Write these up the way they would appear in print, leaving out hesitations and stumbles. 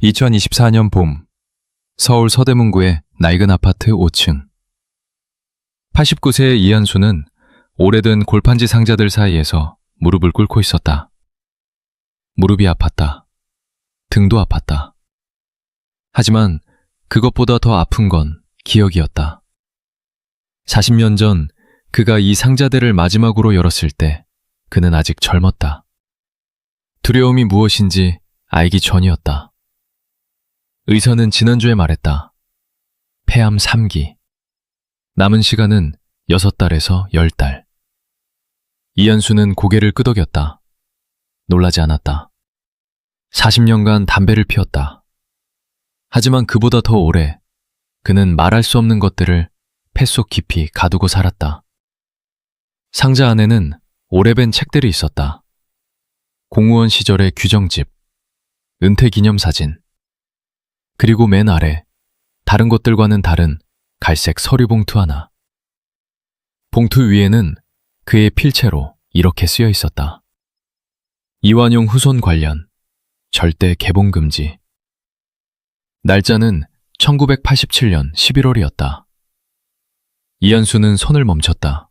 2024년 봄, 서울 서대문구의 낡은 아파트 5층. 89세의 이한수는 오래된 골판지 상자들 사이에서 무릎을 꿇고 있었다. 무릎이 아팠다. 등도 아팠다. 하지만 그것보다 더 아픈 건 기억이었다. 40년 전 그가 이 상자들을 마지막으로 열었을 때 그는 아직 젊었다. 두려움이 무엇인지 알기 전이었다. 의사는 지난주에 말했다. 폐암 3기. 남은 시간은 6달에서 10달. 이한수는 고개를 끄덕였다. 놀라지 않았다. 40년간 담배를 피웠다. 하지만 그보다 더 오래 그는 말할 수 없는 것들을 뱃속 깊이 가두고 살았다. 상자 안에는 오래된 책들이 있었다. 공무원 시절의 규정집, 은퇴 기념사진, 그리고 맨 아래 다른 것들과는 다른 갈색 서류 봉투 하나. 봉투 위에는 그의 필체로 이렇게 쓰여 있었다. 이완용 후손 관련, 절대 개봉 금지. 날짜는 1987년 11월이었다. 이한수는 손을 멈췄다.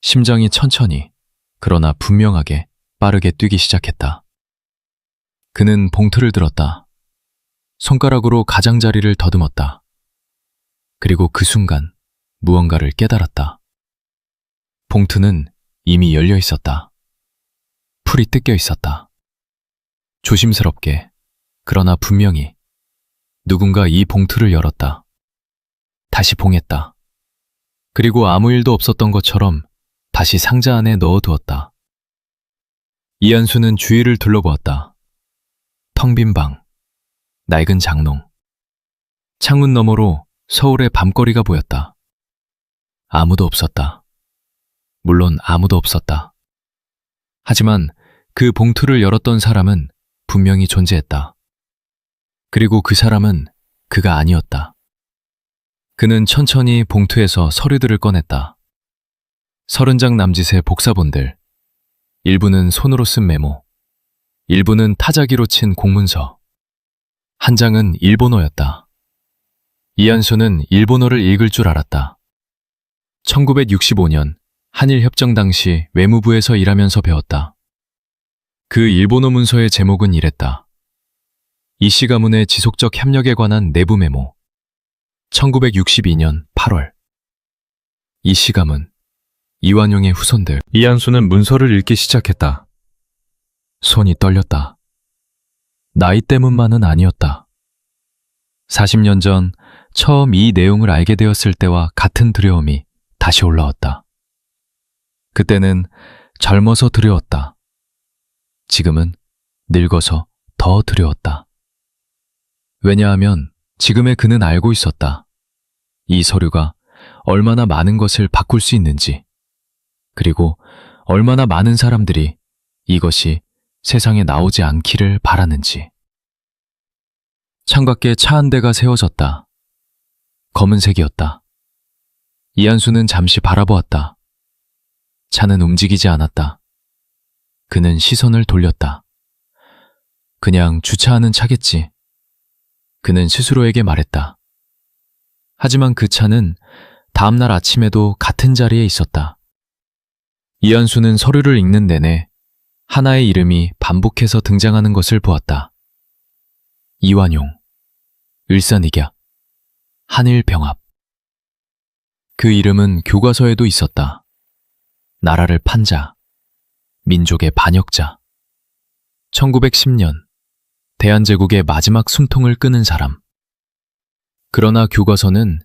심장이 천천히, 그러나 분명하게 빠르게 뛰기 시작했다. 그는 봉투를 들었다. 손가락으로 가장자리를 더듬었다. 그리고 그 순간 무언가를 깨달았다. 봉투는 이미 열려 있었다. 풀이 뜯겨 있었다. 조심스럽게, 그러나 분명히 누군가 이 봉투를 열었다. 다시 봉했다. 그리고 아무 일도 없었던 것처럼 다시 상자 안에 넣어두었다. 이한수는 주위를 둘러보았다. 텅 빈 방, 낡은 장롱. 창문 너머로 서울의 밤거리가 보였다. 아무도 없었다. 물론 아무도 없었다. 하지만 그 봉투를 열었던 사람은 분명히 존재했다. 그리고 그 사람은 그가 아니었다. 그는 천천히 봉투에서 서류들을 꺼냈다. 30장 남짓의 복사본들, 일부는 손으로 쓴 메모, 일부는 타자기로 친 공문서, 한 장은 일본어였다. 이한수는 일본어를 읽을 줄 알았다. 1965년 한일협정 당시 외무부에서 일하면서 배웠다. 그 일본어 문서의 제목은 이랬다. 이씨 가문의 지속적 협력에 관한 내부 메모. 1962년 8월. 이씨 가문, 이완용의 후손들. 이한수는 문서를 읽기 시작했다. 손이 떨렸다. 나이 때문만은 아니었다. 40년 전 처음 이 내용을 알게 되었을 때와 같은 두려움이 다시 올라왔다. 그때는 젊어서 두려웠다. 지금은 늙어서 더 두려웠다. 왜냐하면 지금의 그는 알고 있었다. 이 서류가 얼마나 많은 것을 바꿀 수 있는지, 그리고 얼마나 많은 사람들이 이것이 세상에 나오지 않기를 바라는지. 창밖에 차 한 대가 세워졌다. 검은색이었다. 이한수는 잠시 바라보았다. 차는 움직이지 않았다. 그는 시선을 돌렸다. 그냥 주차하는 차겠지. 그는 스스로에게 말했다. 하지만 그 차는 다음날 아침에도 같은 자리에 있었다. 이한수는 서류를 읽는 내내 하나의 이름이 반복해서 등장하는 것을 보았다. 이완용, 을사늑약, 한일병합. 그 이름은 교과서에도 있었다. 나라를 판 자, 민족의 반역자. 1910년, 대한제국의 마지막 숨통을 끄는 사람. 그러나 교과서는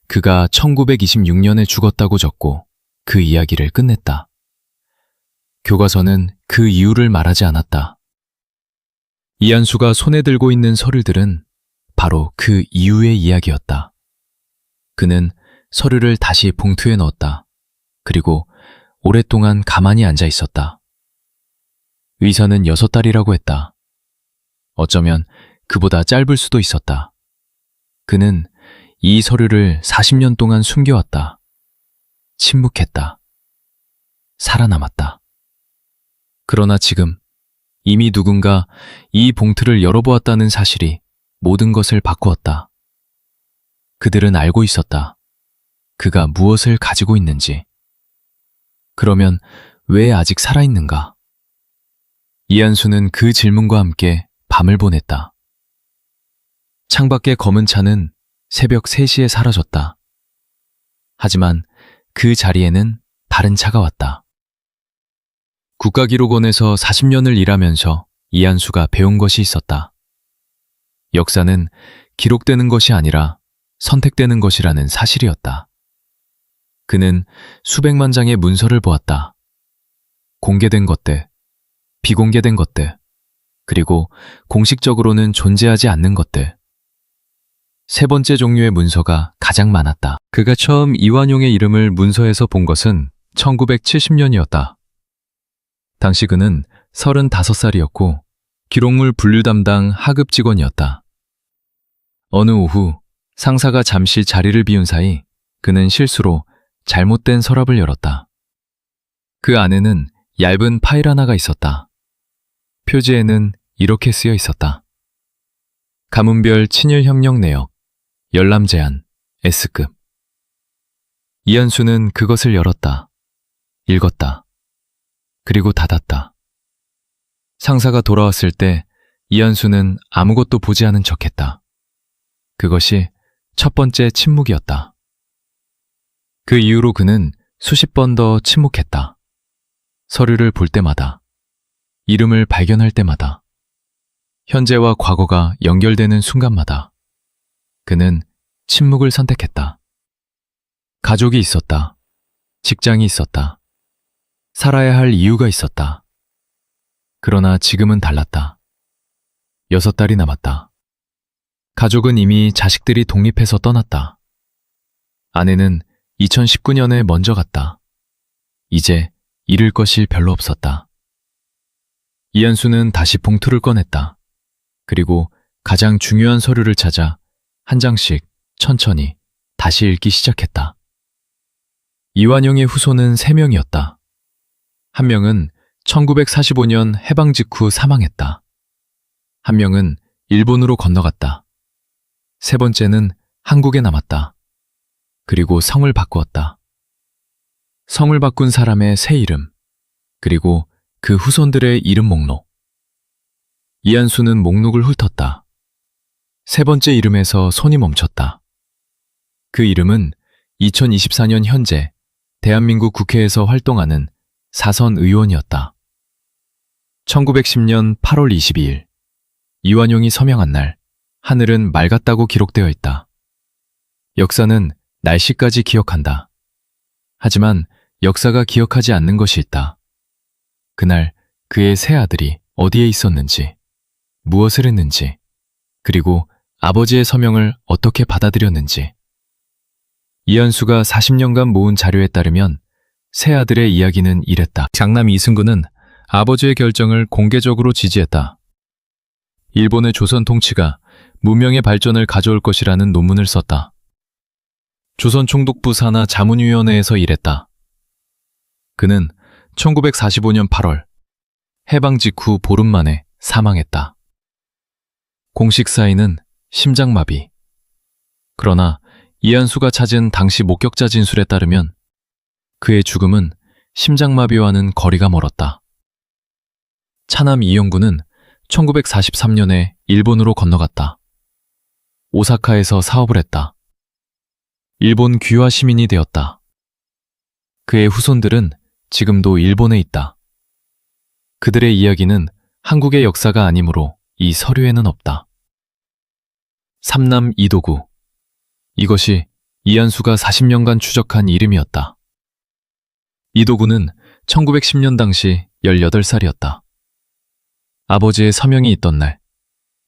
그가 1926년에 죽었다고 적고 그 이야기를 끝냈다. 교과서는 그 이유를 말하지 않았다. 이한수가 손에 들고 있는 서류들은 바로 그 이유의 이야기였다. 그는 서류를 다시 봉투에 넣었다. 그리고 오랫동안 가만히 앉아 있었다. 의사는 6달이라고 했다. 어쩌면 그보다 짧을 수도 있었다. 그는 이 서류를 40년 동안 숨겨왔다. 침묵했다. 살아남았다. 그러나 지금 이미 누군가 이 봉투를 열어보았다는 사실이 모든 것을 바꾸었다. 그들은 알고 있었다. 그가 무엇을 가지고 있는지. 그러면 왜 아직 살아있는가? 이한수는 그 질문과 함께 밤을 보냈다. 창밖의 검은 차는 새벽 3시에 사라졌다. 하지만 그 자리에는 다른 차가 왔다. 국가기록원에서 40년을 일하면서 이한수가 배운 것이 있었다. 역사는 기록되는 것이 아니라 선택되는 것이라는 사실이었다. 그는 수백만 장의 문서를 보았다. 공개된 것들, 비공개된 것들, 그리고 공식적으로는 존재하지 않는 것들. 세 번째 종류의 문서가 가장 많았다. 그가 처음 이완용의 이름을 문서에서 본 것은 1970년이었다. 당시 그는 35살이었고 기록물 분류 담당 하급 직원이었다. 어느 오후 상사가 잠시 자리를 비운 사이 그는 실수로 잘못된 서랍을 열었다. 그 안에는 얇은 파일 하나가 있었다. 표지에는 이렇게 쓰여 있었다. 가문별 친일혁명 내역, 열람 제한, S급. 이한수는 그것을 열었다. 읽었다. 그리고 닫았다. 상사가 돌아왔을 때 이한수는 아무것도 보지 않은 척했다. 그것이 첫 번째 침묵이었다. 그 이후로 그는 수십 번 더 침묵했다. 서류를 볼 때마다, 이름을 발견할 때마다, 현재와 과거가 연결되는 순간마다 그는 침묵을 선택했다. 가족이 있었다. 직장이 있었다. 살아야 할 이유가 있었다. 그러나 지금은 달랐다. 6달이 남았다. 가족은 이미 자식들이 독립해서 떠났다. 아내는 2019년에 먼저 갔다. 이제 잃을 것이 별로 없었다. 이한수는 다시 봉투를 꺼냈다. 그리고 가장 중요한 서류를 찾아 한 장씩 천천히 다시 읽기 시작했다. 이완용의 후손은 3명이었다. 한 명은 1945년 해방 직후 사망했다. 한 명은 일본으로 건너갔다. 세 번째는 한국에 남았다. 그리고 성을 바꾸었다. 성을 바꾼 사람의 새 이름, 그리고 그 후손들의 이름 목록. 이한수는 목록을 훑었다. 세 번째 이름에서 손이 멈췄다. 그 이름은 2024년 현재 대한민국 국회에서 활동하는 사선 의원이었다. 1910년 8월 22일, 이완용이 서명한 날, 하늘은 맑았다고 기록되어 있다. 역사는 날씨까지 기억한다. 하지만 역사가 기억하지 않는 것이 있다. 그날 그의 세 아들이 어디에 있었는지, 무엇을 했는지, 그리고 아버지의 서명을 어떻게 받아들였는지. 이한수가 40년간 모은 자료에 따르면 세 아들의 이야기는 이랬다. 장남 이승구는 아버지의 결정을 공개적으로 지지했다. 일본의 조선 통치가 문명의 발전을 가져올 것이라는 논문을 썼다. 조선 총독부 산하 자문위원회에서 일했다. 그는 1945년 8월 해방 직후 보름 만에 사망했다. 공식 사인은 심장마비. 그러나 이한수가 찾은 당시 목격자 진술에 따르면 그의 죽음은 심장마비와는 거리가 멀었다. 차남 이영구는 1943년에 일본으로 건너갔다. 오사카에서 사업을 했다. 일본 귀화 시민이 되었다. 그의 후손들은 지금도 일본에 있다. 그들의 이야기는 한국의 역사가 아니므로 이 서류에는 없다. 삼남 이도구. 이것이 이한수가 40년간 추적한 이름이었다. 이도구는 1910년 당시 18살이었다. 아버지의 서명이 있던 날,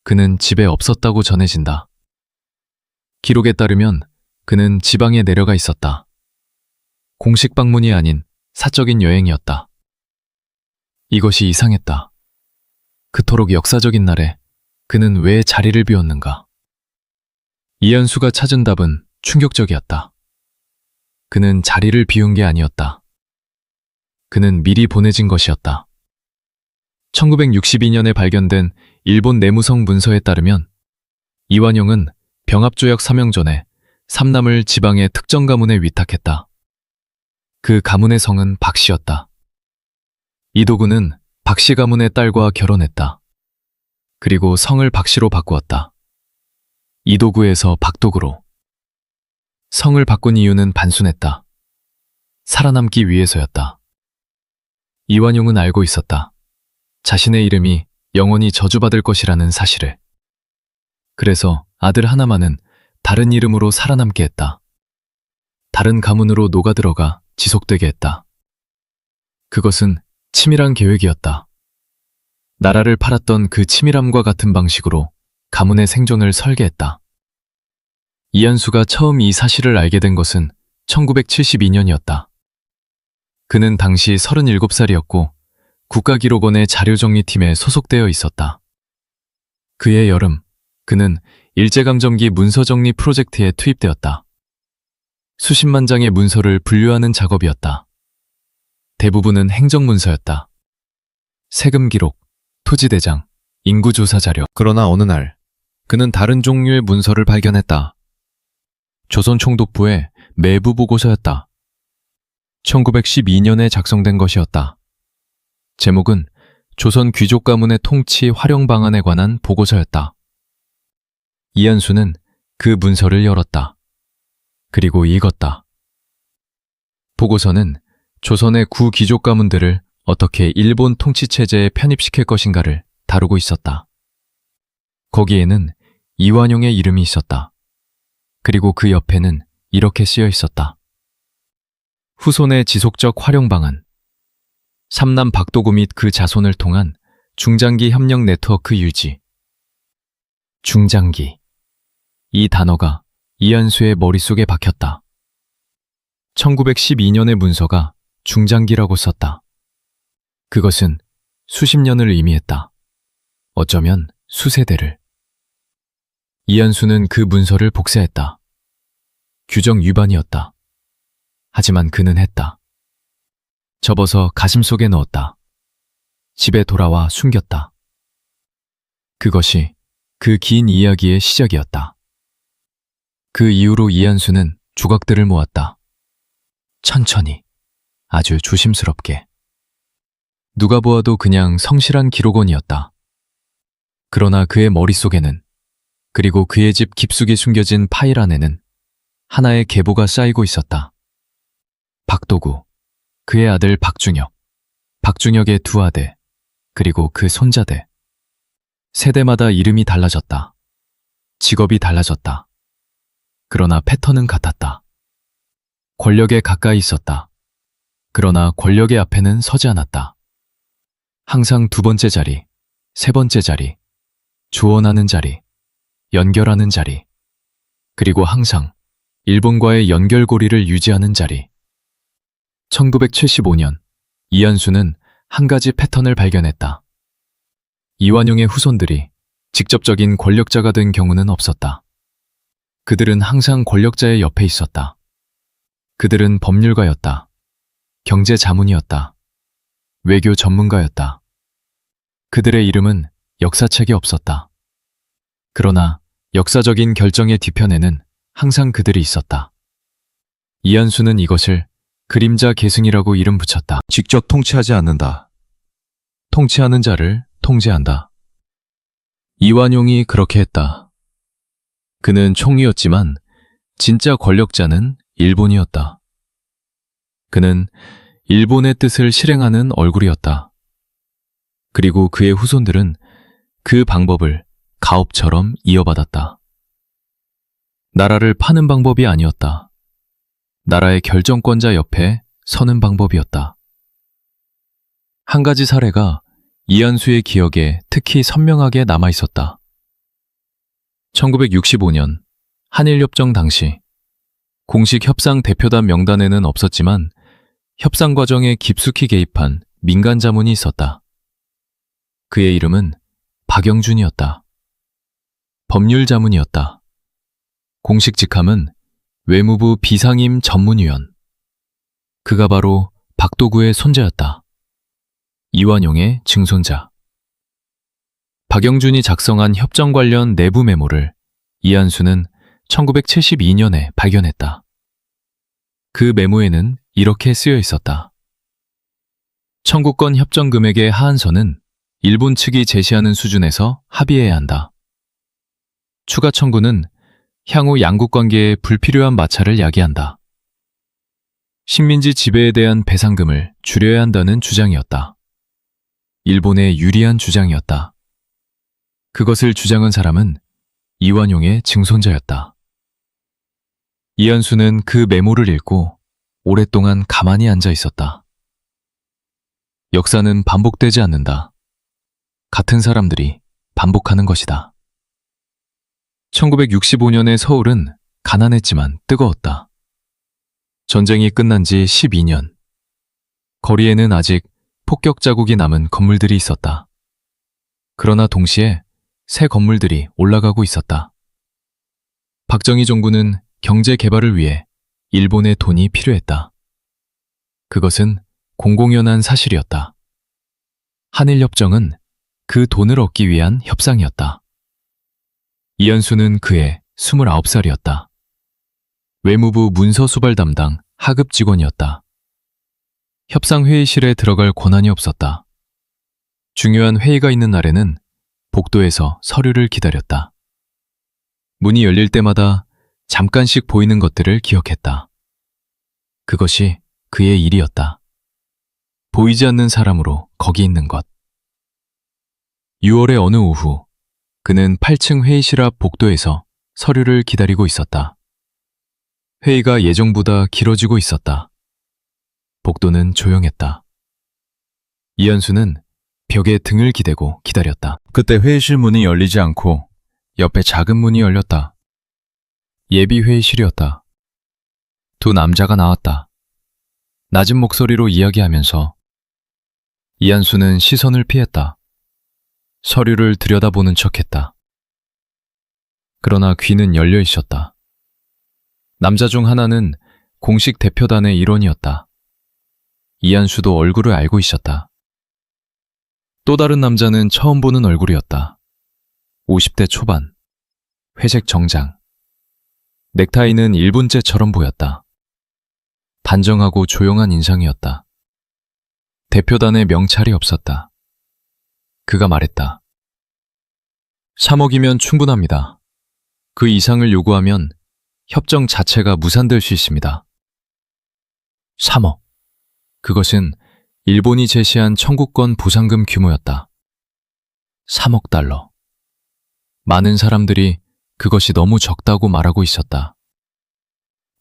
그는 집에 없었다고 전해진다. 기록에 따르면 그는 지방에 내려가 있었다. 공식 방문이 아닌 사적인 여행이었다. 이것이 이상했다. 그토록 역사적인 날에 그는 왜 자리를 비웠는가? 이한수가 찾은 답은 충격적이었다. 그는 자리를 비운 게 아니었다. 그는 미리 보내진 것이었다. 1962년에 발견된 일본 내무성 문서에 따르면 이완용은 병합조약 사명 전에 삼남을 지방의 특정 가문에 위탁했다. 그 가문의 성은 박씨였다. 이도구는 박씨 가문의 딸과 결혼했다. 그리고 성을 박씨로 바꾸었다. 이도구에서 박도구로. 성을 바꾼 이유는 단순했다. 살아남기 위해서였다. 이완용은 알고 있었다. 자신의 이름이 영원히 저주받을 것이라는 사실을. 그래서 아들 하나만은 다른 이름으로 살아남게 했다. 다른 가문으로 녹아들어가 지속되게 했다. 그것은 치밀한 계획이었다. 나라를 팔았던 그 치밀함과 같은 방식으로 가문의 생존을 설계했다. 이한수가 처음 이 사실을 알게 된 것은 1972년이었다. 그는 당시 37살이었고 국가기록원의 자료정리팀에 소속되어 있었다. 그해 여름, 그는 일제강점기 문서정리 프로젝트에 투입되었다. 수십만 장의 문서를 분류하는 작업이었다. 대부분은 행정문서였다. 세금 기록, 토지대장, 인구조사 자료. 그러나 어느 날 그는 다른 종류의 문서를 발견했다. 조선총독부의 내부 보고서였다. 1912년에 작성된 것이었다. 제목은 조선 귀족 가문의 통치 활용 방안에 관한 보고서였다. 이한수는 그 문서를 열었다. 그리고 읽었다. 보고서는 조선의 구귀족 가문들을 어떻게 일본 통치체제에 편입시킬 것인가를 다루고 있었다. 거기에는 이완용의 이름이 있었다. 그리고 그 옆에는 이렇게 쓰여 있었다. 후손의 지속적 활용 방안. 삼남 박도구 및 그 자손을 통한 중장기 협력 네트워크 유지. 중장기. 이 단어가 이한수의 머릿속에 박혔다. 1912년의 문서가 중장기라고 썼다. 그것은 수십 년을 의미했다. 어쩌면 수세대를. 이한수는 그 문서를 복사했다. 규정 위반이었다. 하지만 그는 했다. 접어서 가슴속에 넣었다. 집에 돌아와 숨겼다. 그것이 그 긴 이야기의 시작이었다. 그 이후로 이한수는 조각들을 모았다. 천천히, 아주 조심스럽게. 누가 보아도 그냥 성실한 기록원이었다. 그러나 그의 머릿속에는, 그리고 그의 집 깊숙이 숨겨진 파일 안에는 하나의 계보가 쌓이고 있었다. 박도구, 그의 아들 박중혁, 박중혁의 두 아들, 그리고 그 손자들. 세대마다 이름이 달라졌다. 직업이 달라졌다. 그러나 패턴은 같았다. 권력에 가까이 있었다. 그러나 권력의 앞에는 서지 않았다. 항상 두 번째 자리, 세 번째 자리, 조언하는 자리, 연결하는 자리, 그리고 항상 일본과의 연결고리를 유지하는 자리. 1975년, 이한수는 한 가지 패턴을 발견했다. 이완용의 후손들이 직접적인 권력자가 된 경우는 없었다. 그들은 항상 권력자의 옆에 있었다. 그들은 법률가였다. 경제 자문이었다. 외교 전문가였다. 그들의 이름은 역사책에 없었다. 그러나 역사적인 결정의 뒤편에는 항상 그들이 있었다. 이한수는 이것을 그림자 계승이라고 이름 붙였다. 직접 통치하지 않는다. 통치하는 자를 통제한다. 이완용이 그렇게 했다. 그는 총리였지만 진짜 권력자는 일본이었다. 그는 일본의 뜻을 실행하는 얼굴이었다. 그리고 그의 후손들은 그 방법을 가업처럼 이어받았다. 나라를 파는 방법이 아니었다. 나라의 결정권자 옆에 서는 방법이었다. 한 가지 사례가 이한수의 기억에 특히 선명하게 남아있었다. 1965년 한일협정 당시 공식 협상 대표단 명단에는 없었지만 협상 과정에 깊숙이 개입한 민간 자문이 있었다. 그의 이름은 박영준이었다. 법률 자문이었다. 공식 직함은 외무부 비상임 전문위원. 그가 바로 박도구의 손자였다. 이완용의 증손자. 박영준이 작성한 협정 관련 내부 메모를 이한수는 1972년에 발견했다. 그 메모에는 이렇게 쓰여 있었다. 청구권 협정 금액의 하한선은 일본 측이 제시하는 수준에서 합의해야 한다. 추가 청구는 향후 양국 관계에 불필요한 마찰을 야기한다. 식민지 지배에 대한 배상금을 줄여야 한다는 주장이었다. 일본에 유리한 주장이었다. 그것을 주장한 사람은 이완용의 증손자였다. 이한수는 그 메모를 읽고 오랫동안 가만히 앉아 있었다. 역사는 반복되지 않는다. 같은 사람들이 반복하는 것이다. 1965년의 서울은 가난했지만 뜨거웠다. 전쟁이 끝난 지 12년. 거리에는 아직 폭격 자국이 남은 건물들이 있었다. 그러나 동시에 새 건물들이 올라가고 있었다. 박정희 정부는 경제 개발을 위해 일본의 돈이 필요했다. 그것은 공공연한 사실이었다. 한일협정은 그 돈을 얻기 위한 협상이었다. 이한수는 그해 29살이었다. 외무부 문서 수발 담당 하급 직원이었다. 협상 회의실에 들어갈 권한이 없었다. 중요한 회의가 있는 날에는 복도에서 서류를 기다렸다. 문이 열릴 때마다 잠깐씩 보이는 것들을 기억했다. 그것이 그의 일이었다. 보이지 않는 사람으로 거기 있는 것. 6월의 어느 오후, 그는 8층 회의실 앞 복도에서 서류를 기다리고 있었다. 회의가 예정보다 길어지고 있었다. 복도는 조용했다. 이한수는 벽에 등을 기대고 기다렸다. 그때 회의실 문이 열리지 않고 옆에 작은 문이 열렸다. 예비 회의실이었다. 두 남자가 나왔다. 낮은 목소리로 이야기하면서 이한수는 시선을 피했다. 서류를 들여다보는 척했다. 그러나 귀는 열려 있었다. 남자 중 하나는 공식 대표단의 일원이었다. 이한수도 얼굴을 알고 있었다. 또 다른 남자는 처음 보는 얼굴이었다. 50대 초반, 회색 정장. 넥타이는 일본제처럼 보였다. 단정하고 조용한 인상이었다. 대표단에 명찰이 없었다. 그가 말했다. 3억이면 충분합니다. 그 이상을 요구하면 협정 자체가 무산될 수 있습니다. 3억. 그것은 일본이 제시한 청구권 보상금 규모였다. 3억 달러. 많은 사람들이 그것이 너무 적다고 말하고 있었다.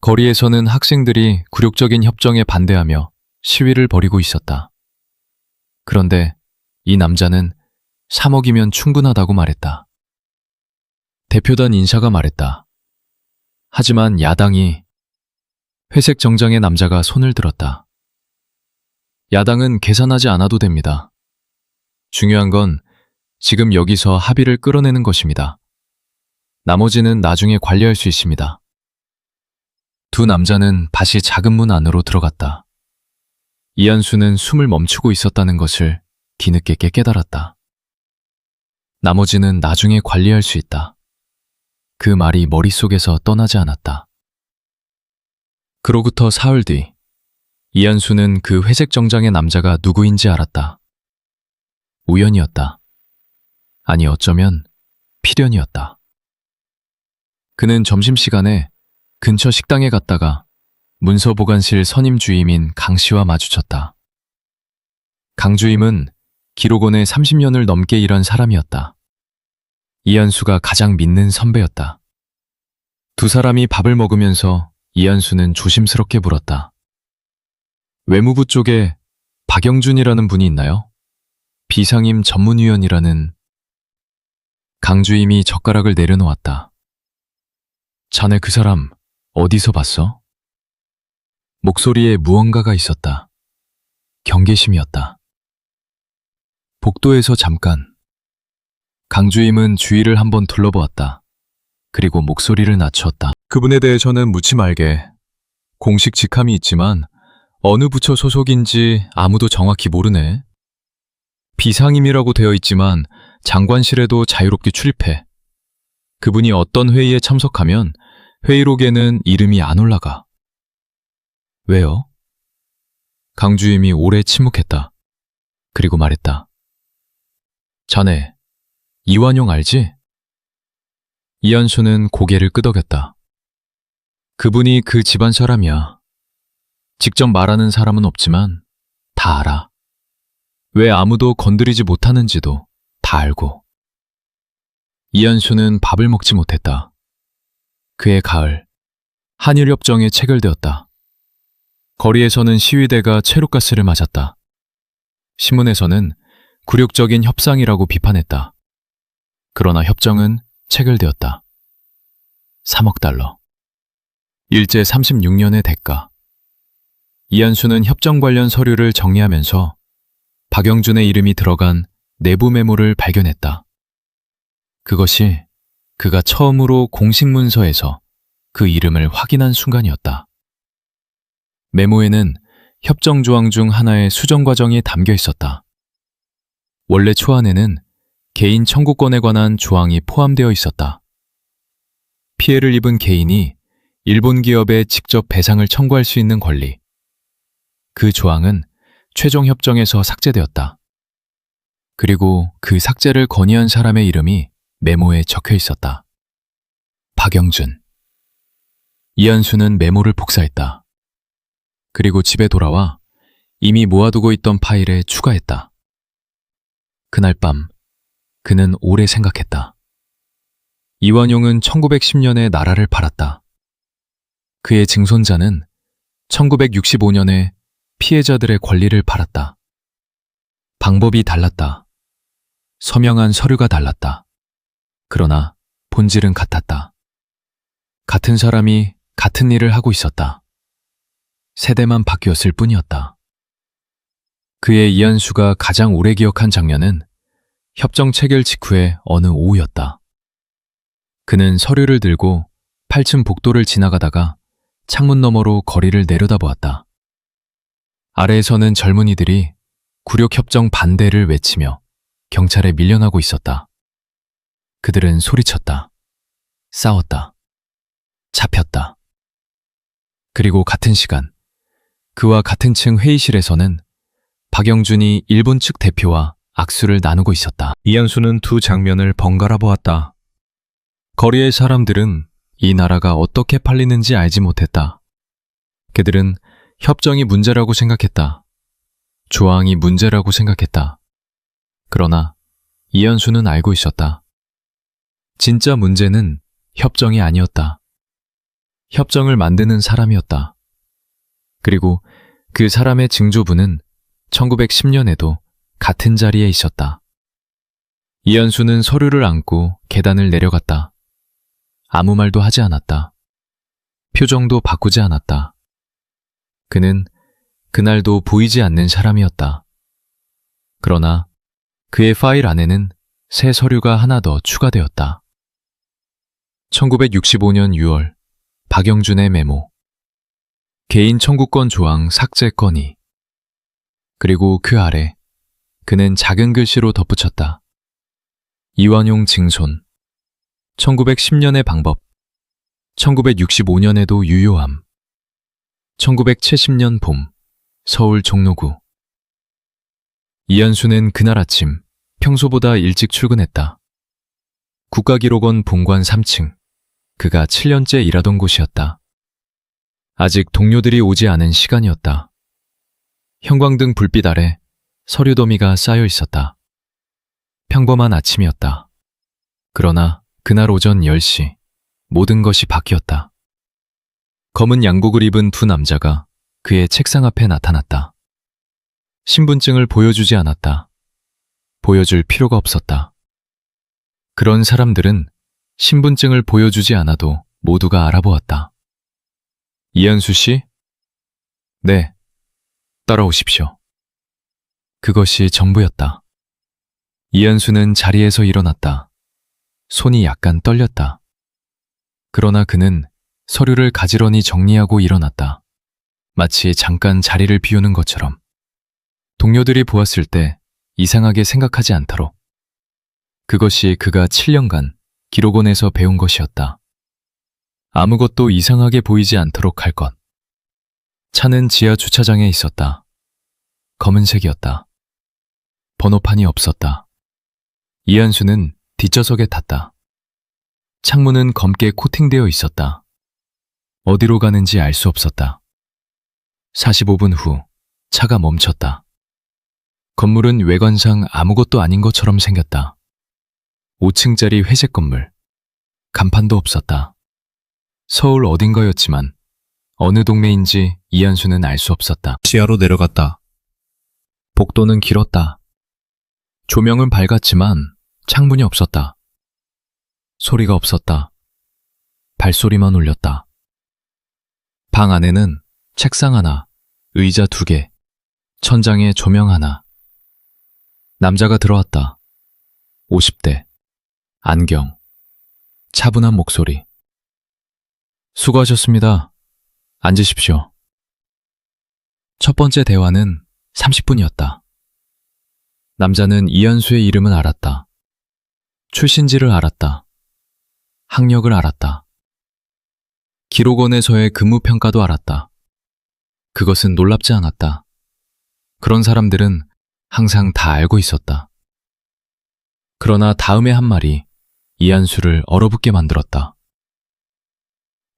거리에서는 학생들이 굴욕적인 협정에 반대하며 시위를 벌이고 있었다. 그런데 이 남자는 3억이면 충분하다고 말했다. 대표단 인사가 말했다. 하지만 야당이 회색 정장의 남자가 손을 들었다. 야당은 계산하지 않아도 됩니다. 중요한 건 지금 여기서 합의를 끌어내는 것입니다. 나머지는 나중에 관리할 수 있습니다. 두 남자는 다시 작은 문 안으로 들어갔다. 이한수는 숨을 멈추고 있었다는 것을 뒤늦게 깨달았다. 나머지는 나중에 관리할 수 있다. 그 말이 머릿속에서 떠나지 않았다. 그로부터 사흘 뒤, 이한수는 그 회색 정장의 남자가 누구인지 알았다. 우연이었다. 아니 어쩌면 필연이었다. 그는 점심시간에 근처 식당에 갔다가 문서보관실 선임 주임인 강 씨와 마주쳤다. 강 주임은 기록원에 30년을 넘게 일한 사람이었다. 이한수가 가장 믿는 선배였다. 두 사람이 밥을 먹으면서 이한수는 조심스럽게 물었다. 외무부 쪽에 박영준이라는 분이 있나요? 비상임 전문위원이라는. 강 주임이 젓가락을 내려놓았다. 자네 그 사람 어디서 봤어? 목소리에 무언가가 있었다. 경계심이었다. 복도에서 잠깐. 강 주임은 주위를 한번 둘러보았다. 그리고 목소리를 낮췄다. 그분에 대해서는 묻지 말게. 공식 직함이 있지만 어느 부처 소속인지 아무도 정확히 모르네. 비상임이라고 되어 있지만 장관실에도 자유롭게 출입해. 그분이 어떤 회의에 참석하면 회의록에는 이름이 안 올라가. 왜요? 강주임이 오래 침묵했다. 그리고 말했다. 자네, 이완용 알지? 이한수는 고개를 끄덕였다. 그분이 그 집안 사람이야. 직접 말하는 사람은 없지만 다 알아. 왜 아무도 건드리지 못하는지도 다 알고. 이한수는 밥을 먹지 못했다. 그해 가을, 한일협정이 체결되었다. 거리에서는 시위대가 최루가스를 맞았다. 신문에서는 굴욕적인 협상이라고 비판했다. 그러나 협정은 체결되었다. 3억 달러. 일제 36년의 대가. 이한수는 협정 관련 서류를 정리하면서 박영준의 이름이 들어간 내부 메모를 발견했다. 그것이 그가 처음으로 공식 문서에서 그 이름을 확인한 순간이었다. 메모에는 협정 조항 중 하나의 수정 과정이 담겨 있었다. 원래 초안에는 개인 청구권에 관한 조항이 포함되어 있었다. 피해를 입은 개인이 일본 기업에 직접 배상을 청구할 수 있는 권리. 그 조항은 최종 협정에서 삭제되었다. 그리고 그 삭제를 건의한 사람의 이름이 메모에 적혀 있었다. 박영준. 이한수는 메모를 복사했다. 그리고 집에 돌아와 이미 모아두고 있던 파일에 추가했다. 그날 밤 그는 오래 생각했다. 이완용은 1910년에 나라를 팔았다. 그의 증손자는 1965년에 피해자들의 권리를 팔았다. 방법이 달랐다. 서명한 서류가 달랐다. 그러나 본질은 같았다. 같은 사람이 같은 일을 하고 있었다. 세대만 바뀌었을 뿐이었다. 그의 이한수가 가장 오래 기억한 장면은 협정 체결 직후의 어느 오후였다. 그는 서류를 들고 8층 복도를 지나가다가 창문 너머로 거리를 내려다보았다. 아래에서는 젊은이들이 굴욕협정 반대를 외치며 경찰에 밀려나고 있었다. 그들은 소리쳤다. 싸웠다. 잡혔다. 그리고 같은 시간 그와 같은 층 회의실에서는 박영준이 일본 측 대표와 악수를 나누고 있었다. 이한수는 두 장면을 번갈아 보았다. 거리의 사람들은 이 나라가 어떻게 팔리는지 알지 못했다. 그들은 협정이 문제라고 생각했다. 조항이 문제라고 생각했다. 그러나 이한수는 알고 있었다. 진짜 문제는 협정이 아니었다. 협정을 만드는 사람이었다. 그리고 그 사람의 증조부는 1910년에도 같은 자리에 있었다. 이한수는 서류를 안고 계단을 내려갔다. 아무 말도 하지 않았다. 표정도 바꾸지 않았다. 그는 그날도 보이지 않는 사람이었다. 그러나 그의 파일 안에는 새 서류가 하나 더 추가되었다. 1965년 6월 박영준의 메모. 개인 청구권 조항 삭제 건의. 그리고 그 아래 그는 작은 글씨로 덧붙였다. 이완용 증손. 1910년의 방법. 1965년에도 유효함. 1970년 봄 서울 종로구. 이한수는 그날 아침 평소보다 일찍 출근했다. 국가기록원 본관 3층. 그가 7년째 일하던 곳이었다. 아직 동료들이 오지 않은 시간이었다. 형광등 불빛 아래 서류 더미가 쌓여 있었다. 평범한 아침이었다. 그러나 그날 오전 10시 모든 것이 바뀌었다. 검은 양복을 입은 두 남자가 그의 책상 앞에 나타났다. 신분증을 보여주지 않았다. 보여줄 필요가 없었다. 그런 사람들은 신분증을 보여주지 않아도 모두가 알아보았다. 이한수 씨? 네, 따라오십시오. 그것이 전부였다. 이한수는 자리에서 일어났다. 손이 약간 떨렸다. 그러나 그는 서류를 가지런히 정리하고 일어났다. 마치 잠깐 자리를 비우는 것처럼. 동료들이 보았을 때 이상하게 생각하지 않도록. 그것이 그가 7년간 기록원에서 배운 것이었다. 아무것도 이상하게 보이지 않도록 할 것. 차는 지하 주차장에 있었다. 검은색이었다. 번호판이 없었다. 이한수는 뒷좌석에 탔다. 창문은 검게 코팅되어 있었다. 어디로 가는지 알 수 없었다. 45분 후 차가 멈췄다. 건물은 외관상 아무것도 아닌 것처럼 생겼다. 5층짜리 회색 건물. 간판도 없었다. 서울 어딘가였지만 어느 동네인지 이한수는 알 수 없었다. 지하로 내려갔다. 복도는 길었다. 조명은 밝았지만 창문이 없었다. 소리가 없었다. 발소리만 울렸다. 방 안에는 책상 하나, 의자 2개, 천장에 조명 하나. 남자가 들어왔다. 50대, 안경, 차분한 목소리. 수고하셨습니다. 앉으십시오. 첫 번째 대화는 30분이었다. 남자는 이한수의 이름은 알았다. 출신지를 알았다. 학력을 알았다. 기록원에서의 근무평가도 알았다. 그것은 놀랍지 않았다. 그런 사람들은 항상 다 알고 있었다. 그러나 다음의 한 말이 이한수를 얼어붙게 만들었다.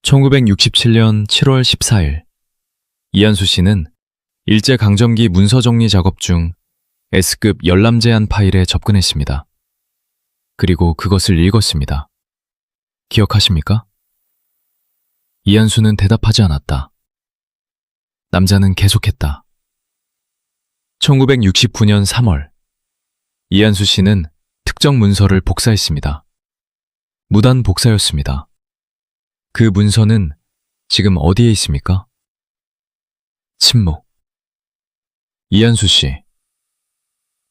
1967년 7월 14일, 이한수 씨는 일제강점기 문서정리 작업 중 S급 열람 제한 파일에 접근했습니다. 그리고 그것을 읽었습니다. 기억하십니까? 이한수는 대답하지 않았다. 남자는 계속했다. 1969년 3월, 이한수 씨는 특정 문서를 복사했습니다. 무단 복사였습니다. 그 문서는 지금 어디에 있습니까? 침묵. 이한수 씨.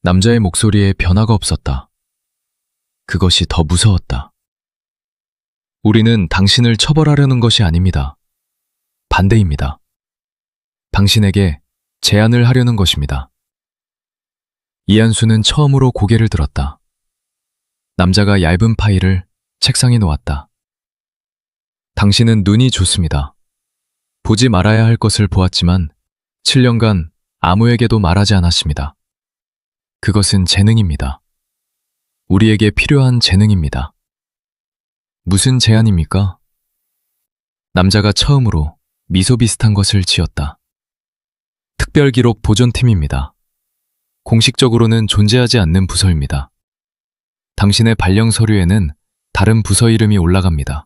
남자의 목소리에 변화가 없었다. 그것이 더 무서웠다. 우리는 당신을 처벌하려는 것이 아닙니다. 반대입니다. 당신에게 제안을 하려는 것입니다. 이한수는 처음으로 고개를 들었다. 남자가 얇은 파일을 책상에 놓았다. 당신은 눈이 좋습니다. 보지 말아야 할 것을 보았지만 7년간 아무에게도 말하지 않았습니다. 그것은 재능입니다. 우리에게 필요한 재능입니다. 무슨 제안입니까? 남자가 처음으로 미소 비슷한 것을 지었다. 특별기록 보존팀입니다. 공식적으로는 존재하지 않는 부서입니다. 당신의 발령 서류에는 다른 부서 이름이 올라갑니다.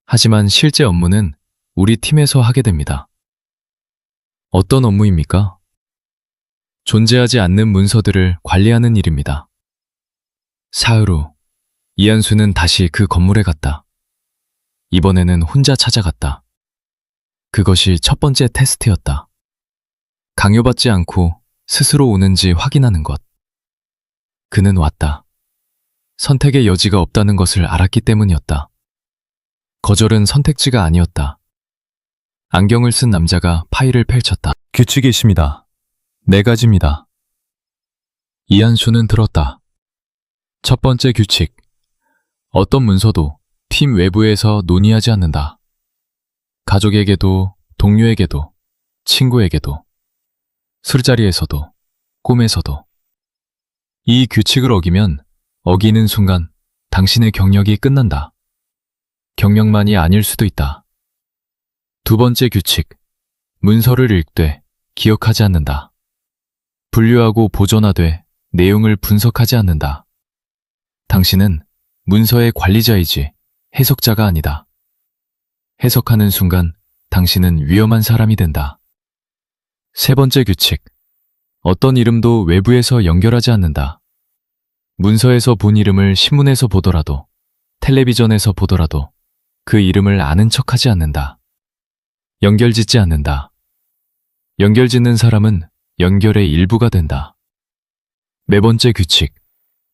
하지만 실제 업무는 우리 팀에서 하게 됩니다. 어떤 업무입니까? 존재하지 않는 문서들을 관리하는 일입니다. 사흘 후, 이한수는 다시 그 건물에 갔다. 이번에는 혼자 찾아갔다. 그것이 첫 번째 테스트였다. 강요받지 않고 스스로 오는지 확인하는 것. 그는 왔다. 선택의 여지가 없다는 것을 알았기 때문이었다. 거절은 선택지가 아니었다. 안경을 쓴 남자가 파일을 펼쳤다. 규칙이 있습니다. 4가지입니다. 이한수는 들었다. 첫 번째 규칙. 어떤 문서도 팀 외부에서 논의하지 않는다. 가족에게도, 동료에게도, 친구에게도, 술자리에서도, 꿈에서도. 이 규칙을 어기면 어기는 순간 당신의 경력이 끝난다. 경력만이 아닐 수도 있다. 두 번째 규칙. 문서를 읽되 기억하지 않는다. 분류하고 보존하되 내용을 분석하지 않는다. 당신은 문서의 관리자이지 해석자가 아니다. 해석하는 순간 당신은 위험한 사람이 된다. 세 번째 규칙. 어떤 이름도 외부에서 연결하지 않는다. 문서에서 본 이름을 신문에서 보더라도, 텔레비전에서 보더라도 그 이름을 아는 척하지 않는다. 연결짓지 않는다. 연결짓는 사람은 연결의 일부가 된다. 네 번째 규칙.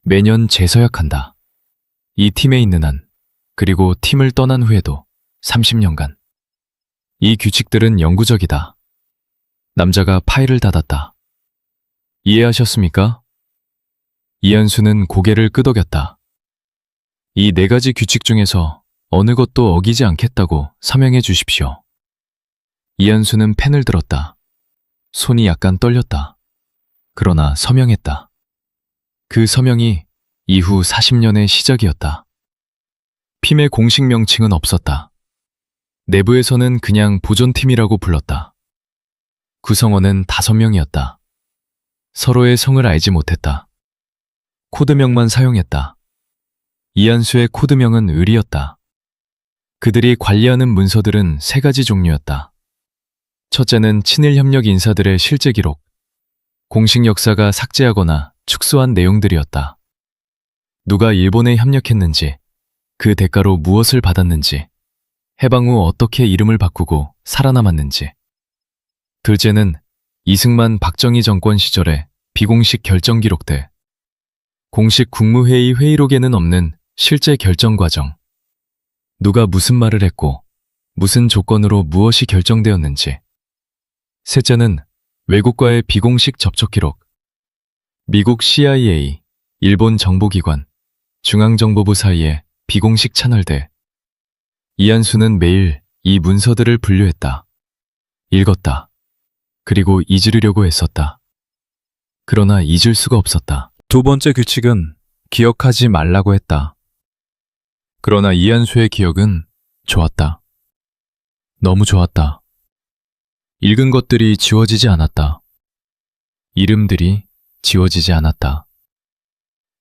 매년 재서약한다. 이 팀에 있는 한, 그리고 팀을 떠난 후에도 30년간. 이 규칙들은 영구적이다. 남자가 파일을 닫았다. 이해하셨습니까? 이한수는 고개를 끄덕였다. 이 4가지 규칙 중에서 어느 것도 어기지 않겠다고 서명해 주십시오. 이한수는 펜을 들었다. 손이 약간 떨렸다. 그러나 서명했다. 그 서명이 이후 40년의 시작이었다. 핌의 공식 명칭은 없었다. 내부에서는 그냥 보존팀이라고 불렀다. 구성원은 5명이었다. 서로의 성을 알지 못했다. 코드명만 사용했다. 이한수의 코드명은 을이었다. 그들이 관리하는 문서들은 3가지 종류였다. 첫째는 친일 협력 인사들의 실제 기록, 공식 역사가 삭제하거나 축소한 내용들이었다. 누가 일본에 협력했는지, 그 대가로 무엇을 받았는지, 해방 후 어떻게 이름을 바꾸고 살아남았는지. 둘째는 이승만 박정희 정권 시절의 비공식 결정 기록들, 공식 국무회의 회의록에는 없는 실제 결정 과정, 누가 무슨 말을 했고 무슨 조건으로 무엇이 결정되었는지. 셋째는 외국과의 비공식 접촉 기록, 미국 CIA, 일본 정보기관, 중앙정보부 사이의 비공식 채널들. 이한수는 매일 이 문서들을 분류했다. 읽었다. 그리고 잊으려고 했었다. 그러나 잊을 수가 없었다. 2번째 규칙은 기억하지 말라고 했다. 그러나 이한수의 기억은 좋았다. 너무 좋았다. 읽은 것들이 지워지지 않았다. 이름들이 지워지지 않았다.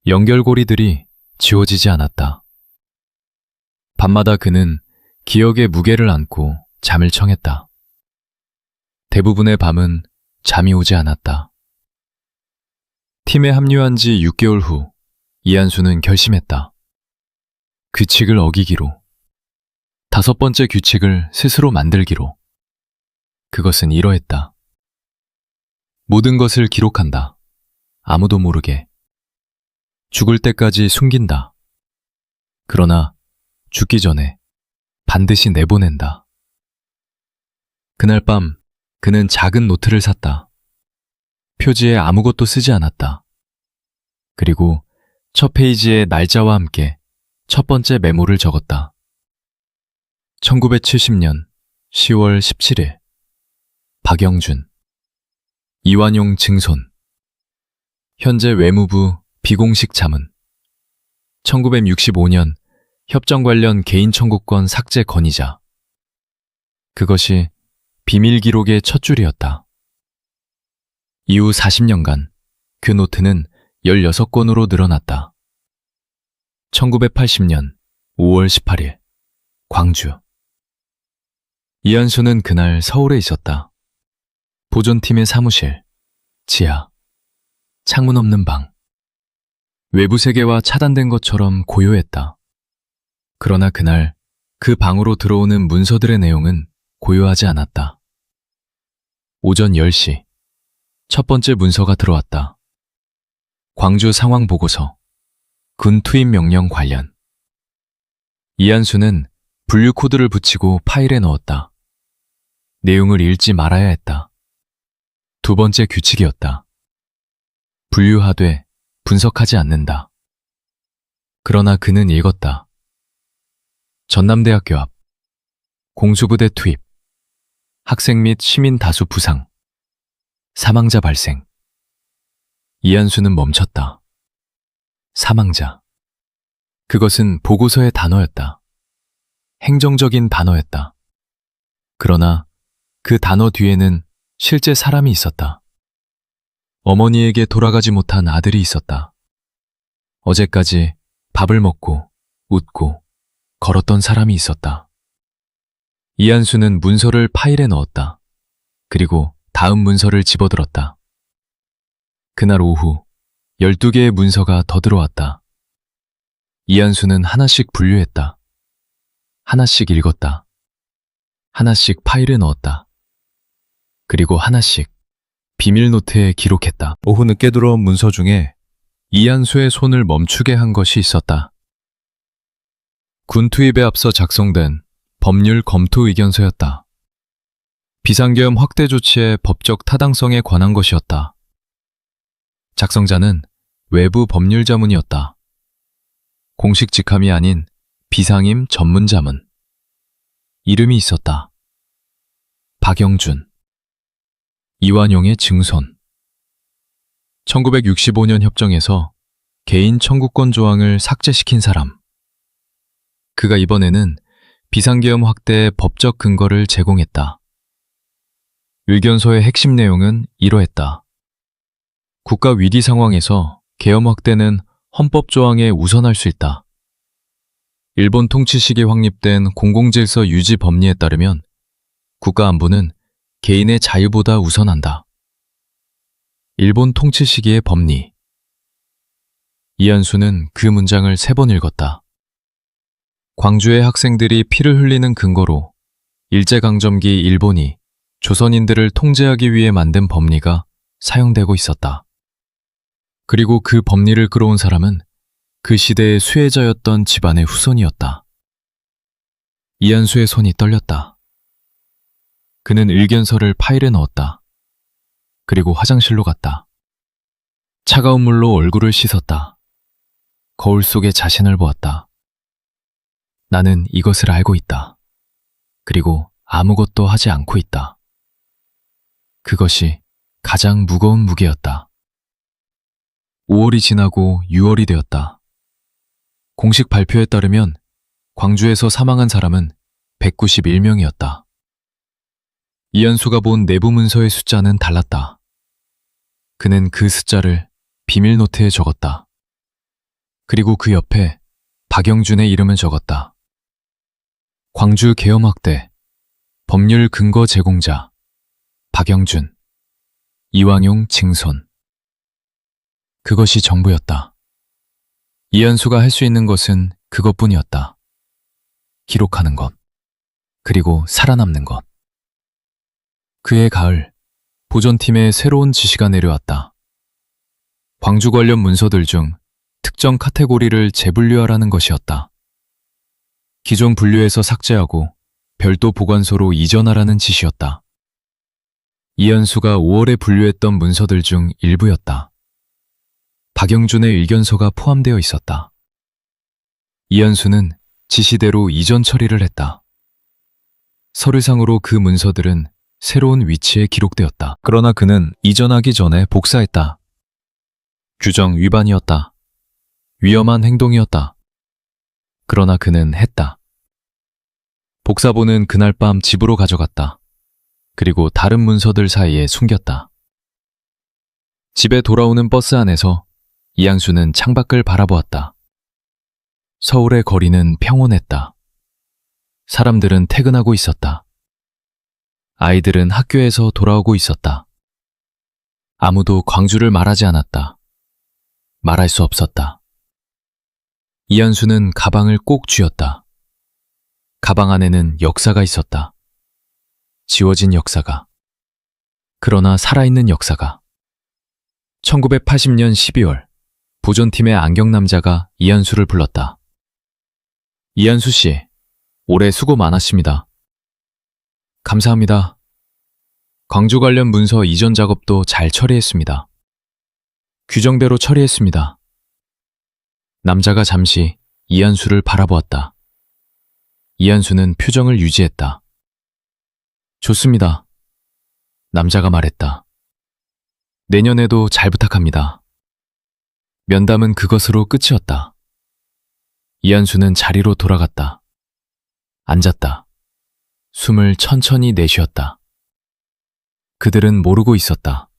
연결고리들이 지워지지 않았다. 밤마다 그는 기억의 무게를 안고 잠을 청했다. 대부분의 밤은 잠이 오지 않았다. 팀에 합류한 지 6개월 후 이한수는 결심했다. 규칙을 어기기로. 5번째 규칙을 스스로 만들기로. 그것은 이러했다. 모든 것을 기록한다. 아무도 모르게. 죽을 때까지 숨긴다. 그러나 죽기 전에 반드시 내보낸다. 그날 밤 그는 작은 노트를 샀다. 표지에 아무것도 쓰지 않았다. 그리고 첫 페이지에 날짜와 함께 첫 번째 메모를 적었다. 1970년 10월 17일 박영준 이완용 증손 현재 외무부 비공식 자문 1965년 협정 관련 개인 청구권 삭제 건의자. 그것이 비밀 기록의 첫 줄이었다. 이후 40년간 그 노트는 16권으로 늘어났다. 1980년 5월 18일 광주. 이한수는 그날 서울에 있었다. 보존팀의 사무실, 지하, 창문 없는 방. 외부 세계와 차단된 것처럼 고요했다. 그러나 그날 그 방으로 들어오는 문서들의 내용은 고요하지 않았다. 오전 10시, 첫 번째 문서가 들어왔다. 광주 상황 보고서, 군 투입 명령 관련. 이한수는 분류 코드를 붙이고 파일에 넣었다. 내용을 읽지 말아야 했다. 2번째 규칙이었다. 분류하되 분석하지 않는다. 그러나 그는 읽었다. 전남대학교 앞, 공수부대 투입, 학생 및 시민 다수 부상, 사망자 발생. 이한수는 멈췄다. 사망자. 그것은 보고서의 단어였다. 행정적인 단어였다. 그러나 그 단어 뒤에는 실제 사람이 있었다. 어머니에게 돌아가지 못한 아들이 있었다. 어제까지 밥을 먹고 웃고 걸었던 사람이 있었다. 이한수는 문서를 파일에 넣었다. 그리고 다음 문서를 집어들었다. 그날 오후 12개의 문서가 더 들어왔다. 이한수는 하나씩 분류했다. 하나씩 읽었다. 하나씩 파일에 넣었다. 그리고 하나씩 비밀 노트에 기록했다. 오후 늦게 들어온 문서 중에 이한수의 손을 멈추게 한 것이 있었다. 군 투입에 앞서 작성된 법률 검토 의견서였다. 비상계엄 확대 조치의 법적 타당성에 관한 것이었다. 작성자는 외부 법률 자문이었다. 공식 직함이 아닌 비상임 전문 자문. 이름이 있었다. 박영준. 이완용의 증손. 1965년 협정에서 개인 청구권 조항을 삭제시킨 사람. 그가 이번에는 비상계엄 확대의 법적 근거를 제공했다. 의견서의 핵심 내용은 이러했다. 국가 위기 상황에서 계엄 확대는 헌법 조항에 우선할 수 있다. 일본 통치 시기 확립된 공공질서 유지 법리에 따르면 국가 안보는 개인의 자유보다 우선한다. 일본 통치 시기의 법리. 이한수는 그 문장을 3번 읽었다. 광주의 학생들이 피를 흘리는 근거로 일제강점기 일본이 조선인들을 통제하기 위해 만든 법리가 사용되고 있었다. 그리고 그 법리를 끌어온 사람은 그 시대의 수혜자였던 집안의 후손이었다. 이한수의 손이 떨렸다. 그는 의견서를 파일에 넣었다. 그리고 화장실로 갔다. 차가운 물로 얼굴을 씻었다. 거울 속에 자신을 보았다. 나는 이것을 알고 있다. 그리고 아무것도 하지 않고 있다. 그것이 가장 무거운 무게였다. 5월이 지나고 6월이 되었다. 공식 발표에 따르면 광주에서 사망한 사람은 191명이었다. 이한수가 본 내부 문서의 숫자는 달랐다. 그는 그 숫자를 비밀 노트에 적었다. 그리고 그 옆에 박영준의 이름을 적었다. 광주 계엄 확대, 법률 근거 제공자, 박영준, 이완용 증손. 그것이 전부였다. 이한수가 할 수 있는 것은 그것뿐이었다. 기록하는 것, 그리고 살아남는 것. 그해 가을, 보존팀에 새로운 지시가 내려왔다. 광주 관련 문서들 중 특정 카테고리를 재분류하라는 것이었다. 기존 분류에서 삭제하고 별도 보관소로 이전하라는 지시였다. 이한수가 5월에 분류했던 문서들 중 일부였다. 박영준의 의견서가 포함되어 있었다. 이한수는 지시대로 이전 처리를 했다. 서류상으로 그 문서들은 새로운 위치에 기록되었다. 그러나 그는 이전하기 전에 복사했다. 규정 위반이었다. 위험한 행동이었다. 그러나 그는 했다. 복사본은 그날 밤 집으로 가져갔다. 그리고 다른 문서들 사이에 숨겼다. 집에 돌아오는 버스 안에서 이한수는 창밖을 바라보았다. 서울의 거리는 평온했다. 사람들은 퇴근하고 있었다. 아이들은 학교에서 돌아오고 있었다. 아무도 광주를 말하지 않았다. 말할 수 없었다. 이한수는 가방을 꼭 쥐었다. 가방 안에는 역사가 있었다. 지워진 역사가. 그러나 살아있는 역사가. 1980년 12월, 보존팀의 안경남자가 이한수를 불렀다. 이한수 씨, 올해 수고 많았습니다. 감사합니다. 광주 관련 문서 이전 작업도 잘 처리했습니다. 규정대로 처리했습니다. 남자가 잠시 이한수를 바라보았다. 이한수는 표정을 유지했다. 좋습니다. 남자가 말했다. 내년에도 잘 부탁합니다. 면담은 그것으로 끝이었다. 이한수는 자리로 돌아갔다. 앉았다. 숨을 천천히 내쉬었다. 그들은 모르고 있었다.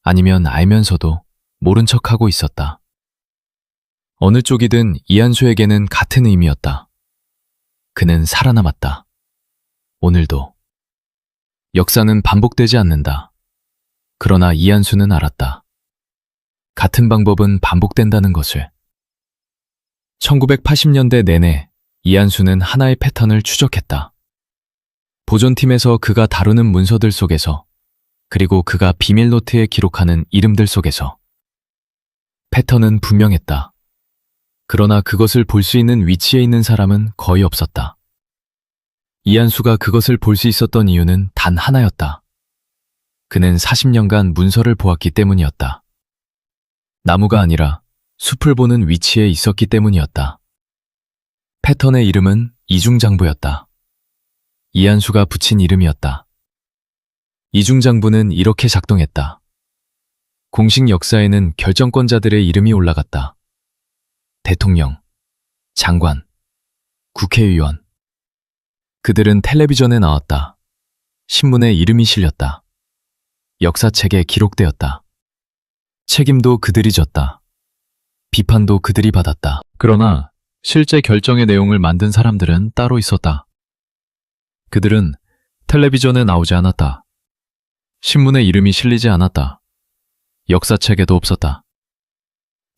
아니면 알면서도 모른 척하고 있었다. 어느 쪽이든 이한수에게는 같은 의미였다. 그는 살아남았다. 오늘도. 역사는 반복되지 않는다. 그러나 이한수는 알았다. 같은 방법은 반복된다는 것을. 1980년대 내내 이한수는 하나의 패턴을 추적했다. 보존팀에서 그가 다루는 문서들 속에서, 그리고 그가 비밀 노트에 기록하는 이름들 속에서. 패턴은 분명했다. 그러나 그것을 볼 수 있는 위치에 있는 사람은 거의 없었다. 이한수가 그것을 볼 수 있었던 이유는 단 하나였다. 그는 40년간 문서를 보았기 때문이었다. 나무가 아니라 숲을 보는 위치에 있었기 때문이었다. 패턴의 이름은 이중장부였다. 이한수가 붙인 이름이었다. 이중장부는 이렇게 작동했다. 공식 역사에는 결정권자들의 이름이 올라갔다. 대통령, 장관, 국회의원. 그들은 텔레비전에 나왔다. 신문에 이름이 실렸다. 역사책에 기록되었다. 책임도 그들이 졌다. 비판도 그들이 받았다. 그러나 실제 결정의 내용을 만든 사람들은 따로 있었다. 그들은 텔레비전에 나오지 않았다. 신문에 이름이 실리지 않았다. 역사책에도 없었다.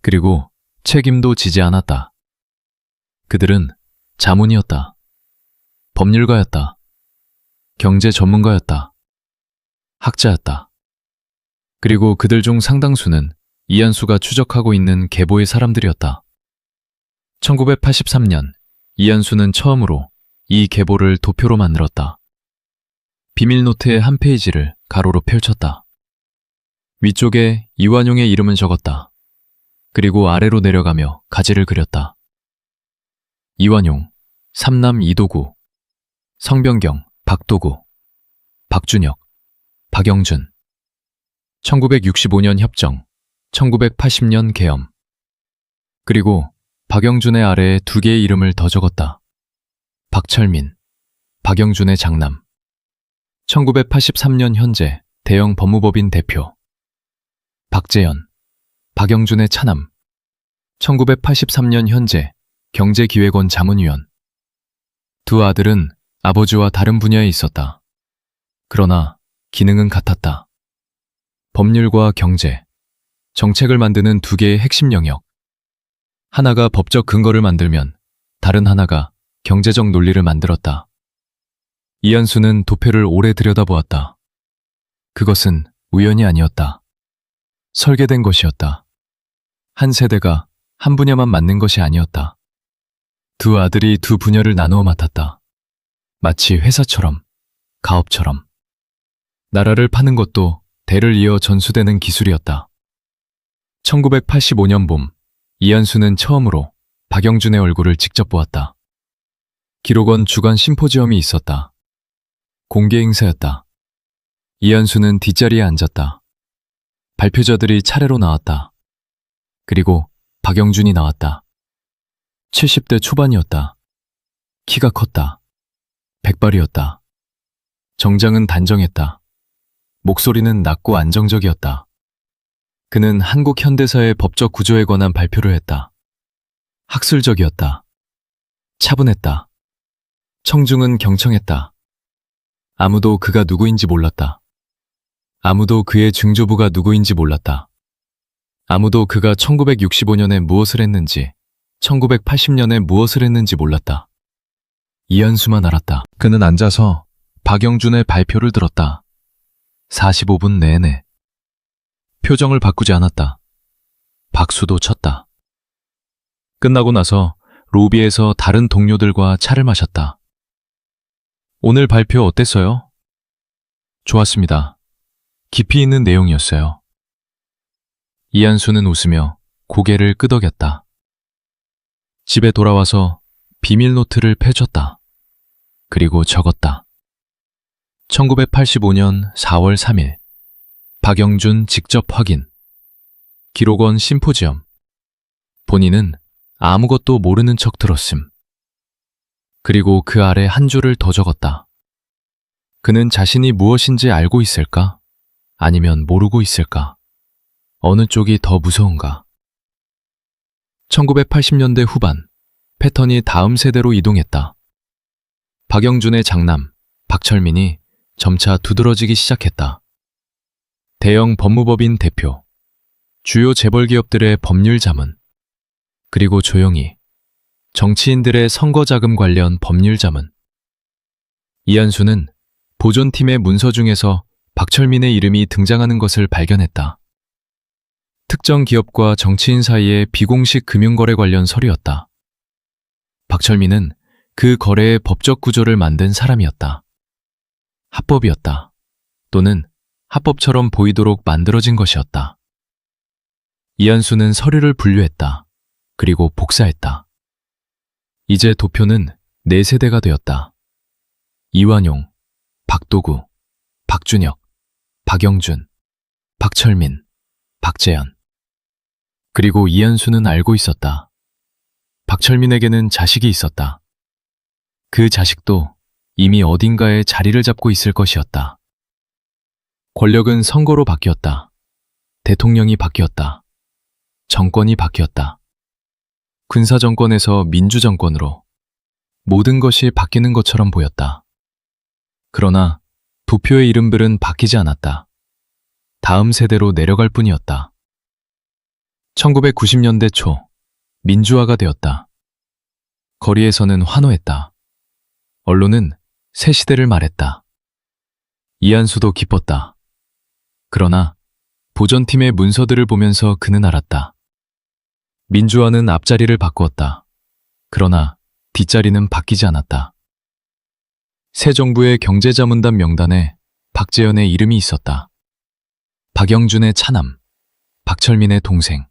그리고 책임도 지지 않았다. 그들은 자문이었다. 법률가였다. 경제 전문가였다. 학자였다. 그리고 그들 중 상당수는 이한수가 추적하고 있는 계보의 사람들이었다. 1983년 이한수는 처음으로 이 계보를 도표로 만들었다. 비밀노트의 한 페이지를 가로로 펼쳤다. 위쪽에 이완용의 이름은 적었다. 그리고 아래로 내려가며 가지를 그렸다. 이완용, 삼남 이도구, 성병경, 박도구, 박준혁, 박영준. 1965년 협정, 1980년 계엄. 그리고 박영준의 아래에 두 개의 이름을 더 적었다. 박철민, 박영준의 장남. 1983년 현재 대형 법무법인 대표. 박재현, 박영준의 차남. 1983년 현재 경제기획원 자문위원. 두 아들은 아버지와 다른 분야에 있었다. 그러나 기능은 같았다. 법률과 경제, 정책을 만드는 두 개의 핵심 영역. 하나가 법적 근거를 만들면 다른 하나가 경제적 논리를 만들었다. 이한수는 도표를 오래 들여다보았다. 그것은 우연이 아니었다. 설계된 것이었다. 한 세대가 한 분야만 맡는 것이 아니었다. 두 아들이 두 분야를 나누어 맡았다. 마치 회사처럼, 가업처럼. 나라를 파는 것도 대를 이어 전수되는 기술이었다. 1985년 봄, 이한수는 처음으로 박영준의 얼굴을 직접 보았다. 기록원 주간 심포지엄이 있었다. 공개 행사였다. 이한수는 뒷자리에 앉았다. 발표자들이 차례로 나왔다. 그리고 박영준이 나왔다. 70대 초반이었다. 키가 컸다. 백발이었다. 정장은 단정했다. 목소리는 낮고 안정적이었다. 그는 한국 현대사의 법적 구조에 관한 발표를 했다. 학술적이었다. 차분했다. 청중은 경청했다. 아무도 그가 누구인지 몰랐다. 아무도 그의 증조부가 누구인지 몰랐다. 아무도 그가 1965년에 무엇을 했는지, 1980년에 무엇을 했는지 몰랐다. 이한수만 알았다. 그는 앉아서 박영준의 발표를 들었다. 45분 내내. 표정을 바꾸지 않았다. 박수도 쳤다. 끝나고 나서 로비에서 다른 동료들과 차를 마셨다. 오늘 발표 어땠어요? 좋았습니다. 깊이 있는 내용이었어요. 이한수는 웃으며 고개를 끄덕였다. 집에 돌아와서 비밀 노트를 펼쳤다. 그리고 적었다. 1985년 4월 3일 박영준 직접 확인. 기록원 심포지엄. 본인은 아무것도 모르는 척 들었음. 그리고 그 아래 한 줄을 더 적었다. 그는 자신이 무엇인지 알고 있을까? 아니면 모르고 있을까? 어느 쪽이 더 무서운가? 1980년대 후반, 패턴이 다음 세대로 이동했다. 박영준의 장남, 박철민이 점차 두드러지기 시작했다. 대형 법무법인 대표, 주요 재벌기업들의 법률 자문, 그리고 조용히 정치인들의 선거자금 관련 법률 자문. 이한수는 보존팀의 문서 중에서 박철민의 이름이 등장하는 것을 발견했다. 특정 기업과 정치인 사이의 비공식 금융거래 관련 서류였다. 박철민은 그 거래의 법적 구조를 만든 사람이었다. 합법이었다. 또는 합법처럼 보이도록 만들어진 것이었다. 이한수는 서류를 분류했다. 그리고 복사했다. 이제 도표는 4세대가 되었다. 이완용, 박도구, 박준혁, 박영준, 박철민, 박재현. 그리고 이한수는 알고 있었다. 박철민에게는 자식이 있었다. 그 자식도 이미 어딘가에 자리를 잡고 있을 것이었다. 권력은 선거로 바뀌었다. 대통령이 바뀌었다. 정권이 바뀌었다. 군사정권에서 민주정권으로 모든 것이 바뀌는 것처럼 보였다. 그러나 도표의 이름들은 바뀌지 않았다. 다음 세대로 내려갈 뿐이었다. 1990년대 초 민주화가 되었다. 거리에서는 환호했다. 언론은 새 시대를 말했다. 이한수도 기뻤다. 그러나 보존팀의 문서들을 보면서 그는 알았다. 민주화는 앞자리를 바꾸었다. 그러나 뒷자리는 바뀌지 않았다. 새 정부의 경제자문단 명단에 박재현의 이름이 있었다. 박영준의 차남, 박철민의 동생.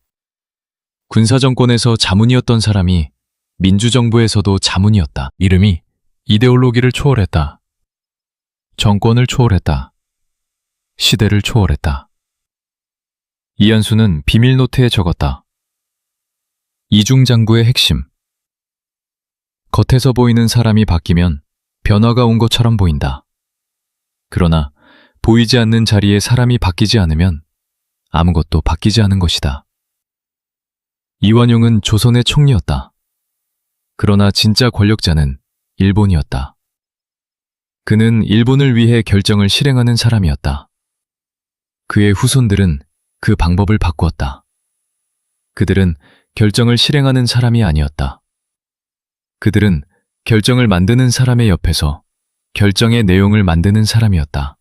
군사정권에서 자문이었던 사람이 민주정부에서도 자문이었다. 이름이 이데올로기를 초월했다. 정권을 초월했다. 시대를 초월했다. 이한수는 비밀노트에 적었다. 이중장구의 핵심. 겉에서 보이는 사람이 바뀌면 변화가 온 것처럼 보인다. 그러나 보이지 않는 자리에 사람이 바뀌지 않으면 아무것도 바뀌지 않은 것이다. 이완용은 조선의 총리였다. 그러나 진짜 권력자는 일본이었다. 그는 일본을 위해 결정을 실행하는 사람이었다. 그의 후손들은 그 방법을 바꾸었다. 그들은 결정을 실행하는 사람이 아니었다. 그들은 결정을 만드는 사람의 옆에서 결정의 내용을 만드는 사람이었다.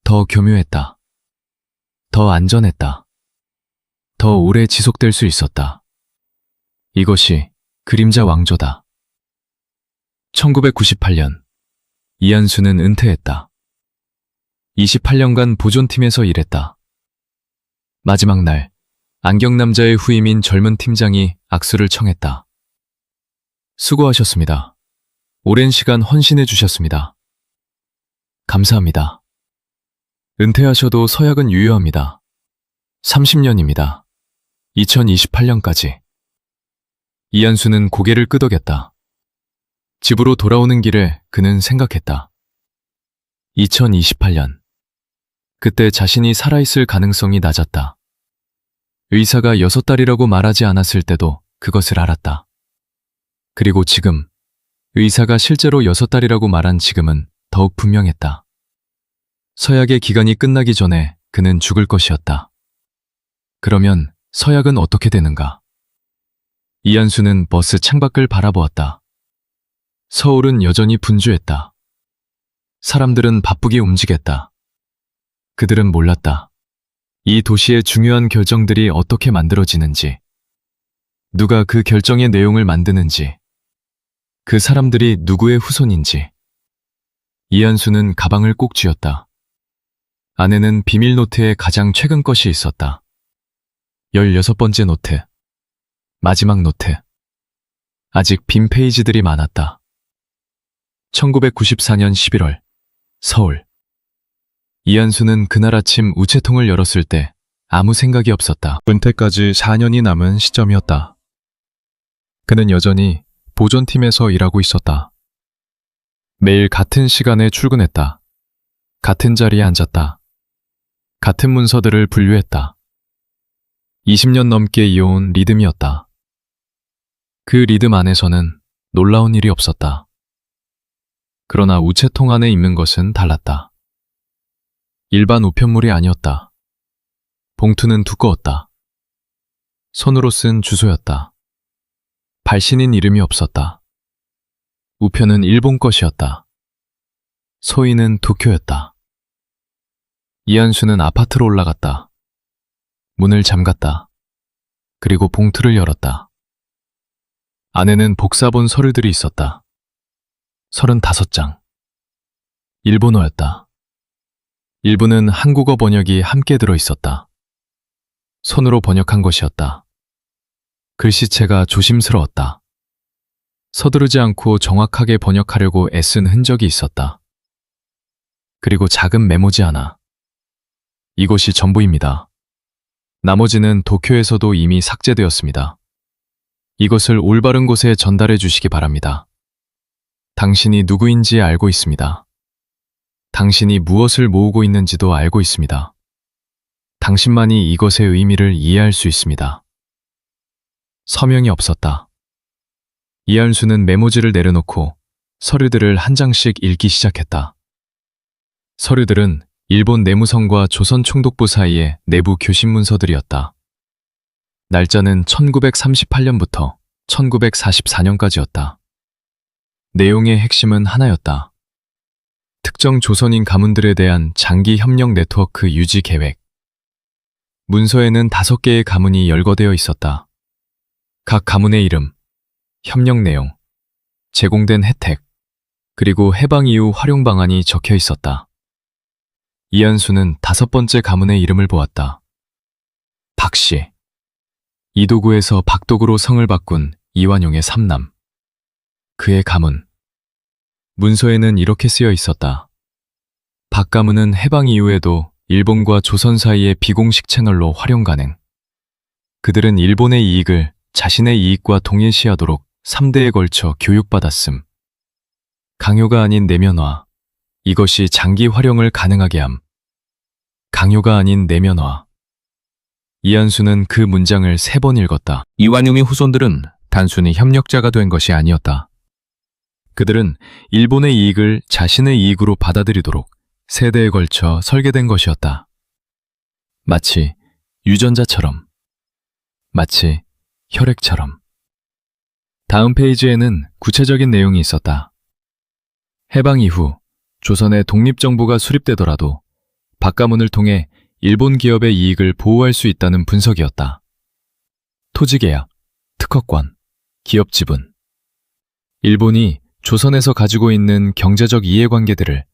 더 교묘했다. 더 안전했다. 더 오래 지속될 수 있었다. 이것이 그림자 왕조다. 1998년 이한수는 은퇴했다. 28년간 보존팀에서 일했다. 마지막 날 안경남자의 후임인 젊은 팀장이 악수를 청했다. 수고하셨습니다. 오랜 시간 헌신해 주셨습니다. 감사합니다. 은퇴하셔도 서약은 유효합니다. 30년입니다. 2028년까지. 이한수는 고개를 끄덕였다. 집으로 돌아오는 길에 그는 생각했다. 2028년. 그때 자신이 살아있을 가능성이 낮았다. 의사가 6달이라고 말하지 않았을 때도 그것을 알았다. 그리고 지금, 의사가 실제로 6달이라고 말한 지금은 더욱 분명했다. 서약의 기간이 끝나기 전에 그는 죽을 것이었다. 그러면 서약은 어떻게 되는가? 이한수는 버스 창밖을 바라보았다. 서울은 여전히 분주했다. 사람들은 바쁘게 움직였다. 그들은 몰랐다. 이 도시의 중요한 결정들이 어떻게 만들어지는지, 누가 그 결정의 내용을 만드는지, 그 사람들이 누구의 후손인지. 이한수는 가방을 꼭 쥐었다. 안에는 비밀 노트에 가장 최근 것이 있었다. 16번째 노트. 마지막 노트. 아직 빈 페이지들이 많았다. 1994년 11월, 서울. 이한수는 그날 아침 우체통을 열었을 때 아무 생각이 없었다. 은퇴까지 4년이 남은 시점이었다. 그는 여전히 보존팀에서 일하고 있었다. 매일 같은 시간에 출근했다. 같은 자리에 앉았다. 같은 문서들을 분류했다. 20년 넘게 이어온 리듬이었다. 그 리듬 안에서는 놀라운 일이 없었다. 그러나 우체통 안에 있는 것은 달랐다. 일반 우편물이 아니었다. 봉투는 두꺼웠다. 손으로 쓴 주소였다. 발신인 이름이 없었다. 우편은 일본 것이었다. 소인은 도쿄였다. 이한수는 아파트로 올라갔다. 문을 잠갔다. 그리고 봉투를 열었다. 안에는 복사본 서류들이 있었다. 35장. 일본어였다. 일부는 한국어 번역이 함께 들어 있었다. 손으로 번역한 것이었다. 글씨체가 조심스러웠다. 서두르지 않고 정확하게 번역하려고 애쓴 흔적이 있었다. 그리고 작은 메모지 하나. 이것이 전부입니다. 나머지는 도쿄에서도 이미 삭제되었습니다. 이것을 올바른 곳에 전달해 주시기 바랍니다. 당신이 누구인지 알고 있습니다. 당신이 무엇을 모으고 있는지도 알고 있습니다. 당신만이 이것의 의미를 이해할 수 있습니다. 서명이 없었다. 이한수는 메모지를 내려놓고 서류들을 한 장씩 읽기 시작했다. 서류들은 일본 내무성과 조선 총독부 사이의 내부 교신 문서들이었다. 날짜는 1938년부터 1944년까지였다. 내용의 핵심은 하나였다. 특정 조선인 가문들에 대한 장기 협력 네트워크 유지 계획. 문서에는 5개의 가문이 열거되어 있었다. 각 가문의 이름, 협력 내용, 제공된 혜택, 그리고 해방 이후 활용 방안이 적혀 있었다. 이한수는 5번째 가문의 이름을 보았다. 박씨. 이도구에서 박도구로 성을 바꾼 이완용의 삼남. 그의 가문. 문서에는 이렇게 쓰여 있었다. 박 가문은 해방 이후에도 일본과 조선 사이의 비공식 채널로 활용 가능. 그들은 일본의 이익을 자신의 이익과 동일시하도록 3대에 걸쳐 교육받았음. 강요가 아닌 내면화. 이것이 장기 활용을 가능하게 함. 강요가 아닌 내면화. 이한수는 그 문장을 3번 읽었다. 이완용의 후손들은 단순히 협력자가 된 것이 아니었다. 그들은 일본의 이익을 자신의 이익으로 받아들이도록 세대에 걸쳐 설계된 것이었다. 마치 유전자처럼, 마치 혈액처럼. 다음 페이지에는 구체적인 내용이 있었다. 해방 이후 조선의 독립정부가 수립되더라도 박 가문을 통해 일본 기업의 이익을 보호할 수 있다는 분석이었다. 토지계약, 특허권, 기업 지분. 일본이 조선에서 가지고 있는 경제적 이해관계들을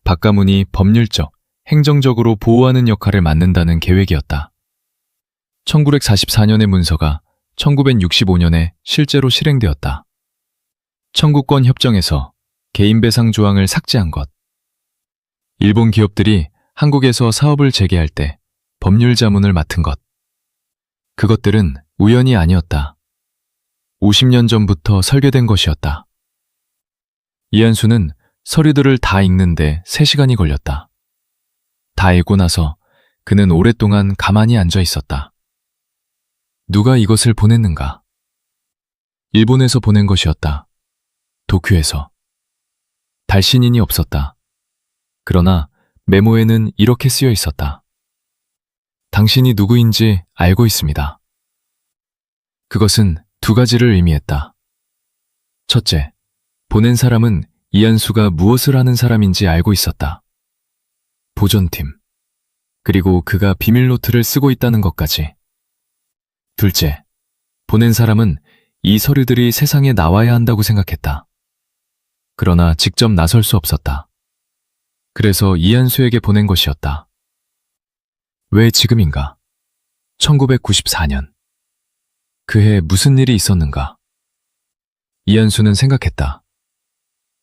박 가문이 법률적, 행정적으로 보호하는 역할을 맡는다는 계획이었다. 1944년의 문서가 1965년에 실제로 실행되었다. 청구권 협정에서 개인배상 조항을 삭제한 것. 일본 기업들이 한국에서 사업을 재개할 때 법률 자문을 맡은 것. 그것들은 우연이 아니었다. 50년 전부터 설계된 것이었다. 이한수는 서류들을 다 읽는데 3시간이 걸렸다. 다 읽고 나서 그는 오랫동안 가만히 앉아 있었다. 누가 이것을 보냈는가? 일본에서 보낸 것이었다. 도쿄에서. 달신인이 없었다. 그러나 메모에는 이렇게 쓰여 있었다. 당신이 누구인지 알고 있습니다. 그것은 2가지를 의미했다. 첫째, 보낸 사람은 이한수가 무엇을 하는 사람인지 알고 있었다. 보존팀. 그리고 그가 비밀노트를 쓰고 있다는 것까지. 둘째, 보낸 사람은 이 서류들이 세상에 나와야 한다고 생각했다. 그러나 직접 나설 수 없었다. 그래서 이한수에게 보낸 것이었다. 왜 지금인가? 1994년. 그해 무슨 일이 있었는가? 이한수는 생각했다.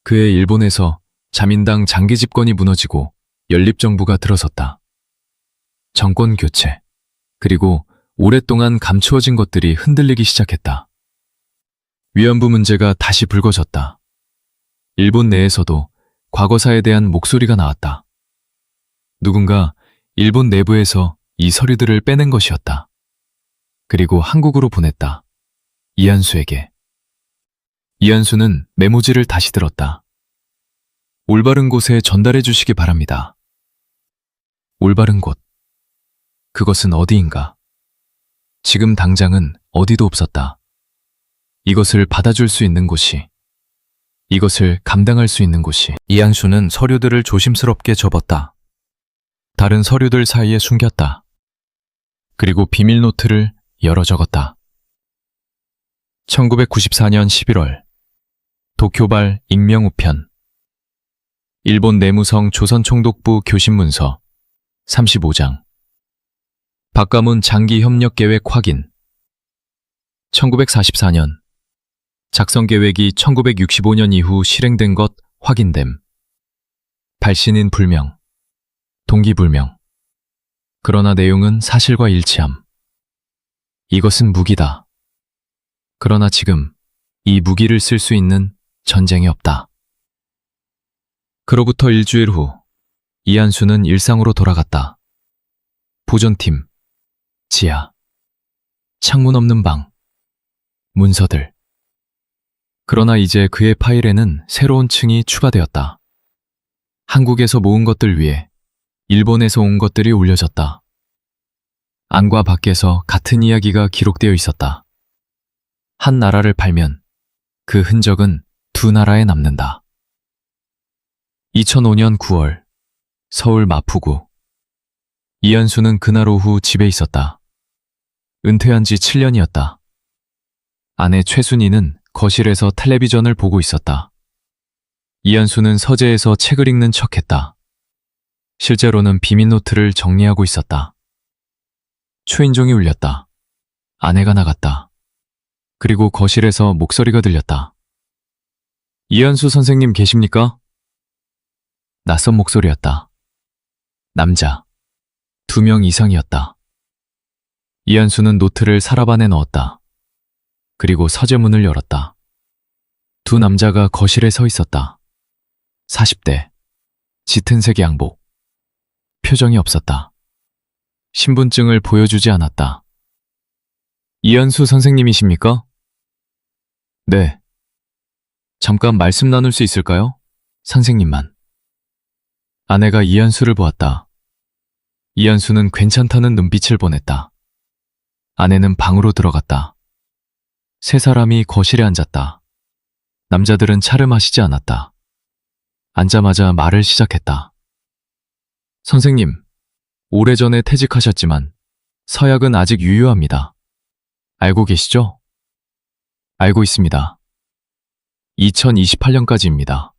그해 일본에서 자민당 장기 집권이 무너지고 연립정부가 들어섰다. 정권 교체, 그리고 오랫동안 감추어진 것들이 흔들리기 시작했다. 위안부 문제가 다시 불거졌다. 일본 내에서도 과거사에 대한 목소리가 나왔다. 누군가 일본 내부에서 이 서류들을 빼낸 것이었다. 그리고 한국으로 보냈다. 이한수에게. 이한수는 메모지를 다시 들었다. 올바른 곳에 전달해 주시기 바랍니다. 올바른 곳. 그것은 어디인가? 지금 당장은 어디도 없었다. 이것을 받아줄 수 있는 곳이, 이것을 감당할 수 있는 곳이. 이한수는 서류들을 조심스럽게 접었다. 다른 서류들 사이에 숨겼다. 그리고 비밀노트를 열어 적었다. 1994년 11월 도쿄발 익명우편. 일본 내무성 조선총독부 교신문서 35장. 박가문 장기 협력 계획 확인. 1944년. 작성 계획이 1965년 이후 실행된 것 확인됨. 발신인 불명. 동기 불명. 그러나 내용은 사실과 일치함. 이것은 무기다. 그러나 지금 이 무기를 쓸 수 있는 전쟁이 없다. 그로부터 일주일 후 이한수는 일상으로 돌아갔다. 보존팀, 지하, 창문 없는 방, 문서들. 그러나 이제 그의 파일에는 새로운 층이 추가되었다. 한국에서 모은 것들 위에 일본에서 온 것들이 올려졌다. 안과 밖에서 같은 이야기가 기록되어 있었다. 한 나라를 팔면 그 흔적은 두 나라에 남는다. 2005년 9월, 서울 마포구. 이한수는 그날 오후 집에 있었다. 은퇴한 지 7년이었다. 아내 최순희는 거실에서 텔레비전을 보고 있었다. 이한수는 서재에서 책을 읽는 척했다. 실제로는 비밀노트를 정리하고 있었다. 초인종이 울렸다. 아내가 나갔다. 그리고 거실에서 목소리가 들렸다. 이한수 선생님 계십니까? 낯선 목소리였다. 남자. 2명 이상이었다. 이한수는 노트를 서랍 안에 넣었다. 그리고 서재문을 열었다. 두 남자가 거실에 서 있었다. 40대. 짙은 색 양복. 표정이 없었다. 신분증을 보여주지 않았다. 이한수 선생님이십니까? 네. 잠깐 말씀 나눌 수 있을까요? 선생님만. 아내가 이한수를 보았다. 이한수는 괜찮다는 눈빛을 보냈다. 아내는 방으로 들어갔다. 세 사람이 거실에 앉았다. 남자들은 차를 마시지 않았다. 앉자마자 말을 시작했다. 선생님, 오래전에 퇴직하셨지만 서약은 아직 유효합니다. 알고 계시죠? 알고 있습니다. 2028년까지입니다.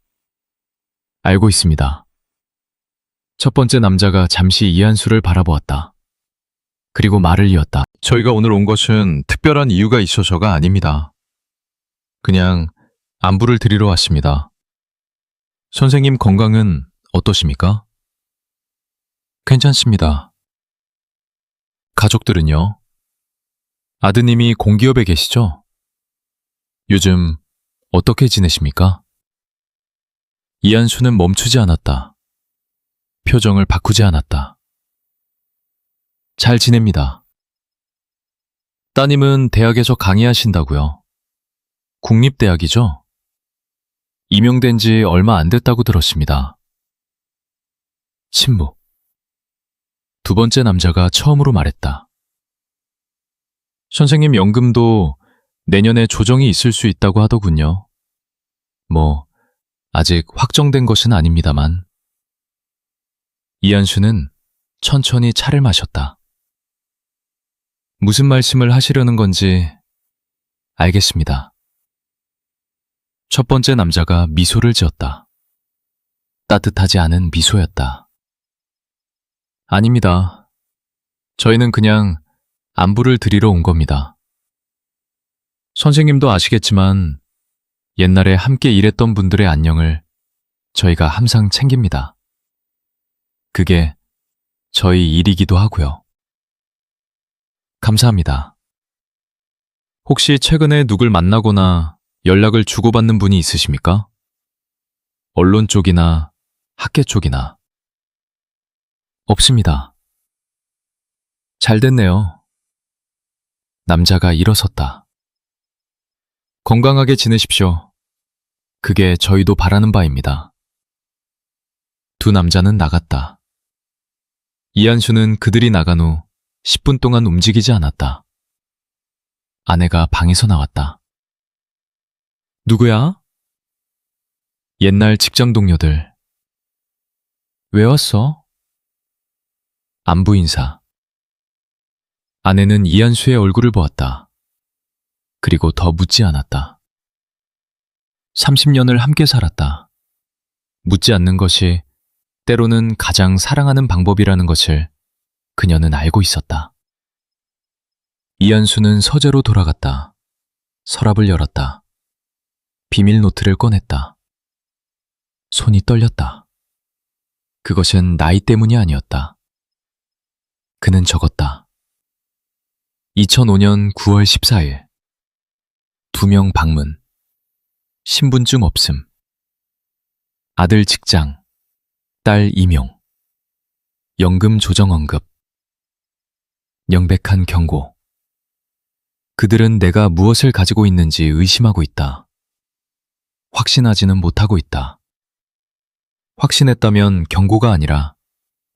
알고 있습니다. 첫 번째 남자가 잠시 이한수를 바라보았다. 그리고 말을 이었다. 저희가 오늘 온 것은 특별한 이유가 있어서가 아닙니다. 그냥 안부를 드리러 왔습니다. 선생님 건강은 어떠십니까? 괜찮습니다. 가족들은요? 아드님이 공기업에 계시죠? 요즘 어떻게 지내십니까? 이한수는 멈추지 않았다. 표정을 바꾸지 않았다. 잘 지냅니다. 따님은 대학에서 강의하신다고요. 국립대학이죠? 임용된 지 얼마 안 됐다고 들었습니다. 침묵. 두 번째 남자가 처음으로 말했다. 선생님 연금도 내년에 조정이 있을 수 있다고 하더군요. 아직 확정된 것은 아닙니다만. 이한수는 천천히 차를 마셨다. 무슨 말씀을 하시려는 건지 알겠습니다. 첫 번째 남자가 미소를 지었다. 따뜻하지 않은 미소였다. 아닙니다. 저희는 그냥 안부를 드리러 온 겁니다. 선생님도 아시겠지만 옛날에 함께 일했던 분들의 안녕을 저희가 항상 챙깁니다. 그게 저희 일이기도 하고요. 감사합니다. 혹시 최근에 누굴 만나거나 연락을 주고받는 분이 있으십니까? 언론 쪽이나 학계 쪽이나. 없습니다. 잘 됐네요. 남자가 일어섰다. 건강하게 지내십시오. 그게 저희도 바라는 바입니다. 두 남자는 나갔다. 이한수는 그들이 나간 후 10분 동안 움직이지 않았다. 아내가 방에서 나왔다. 누구야? 옛날 직장 동료들. 왜 왔어? 안부 인사. 아내는 이한수의 얼굴을 보았다. 그리고 더 묻지 않았다. 30년을 함께 살았다. 묻지 않는 것이 때로는 가장 사랑하는 방법이라는 것을 그녀는 알고 있었다. 이한수는 서재로 돌아갔다. 서랍을 열었다. 비밀 노트를 꺼냈다. 손이 떨렸다. 그것은 나이 때문이 아니었다. 그는 적었다. 2005년 9월 14일. 2명 방문. 신분증 없음. 아들 직장. 딸 임용. 연금 조정 언급. 명백한 경고. 그들은 내가 무엇을 가지고 있는지 의심하고 있다. 확신하지는 못하고 있다. 확신했다면 경고가 아니라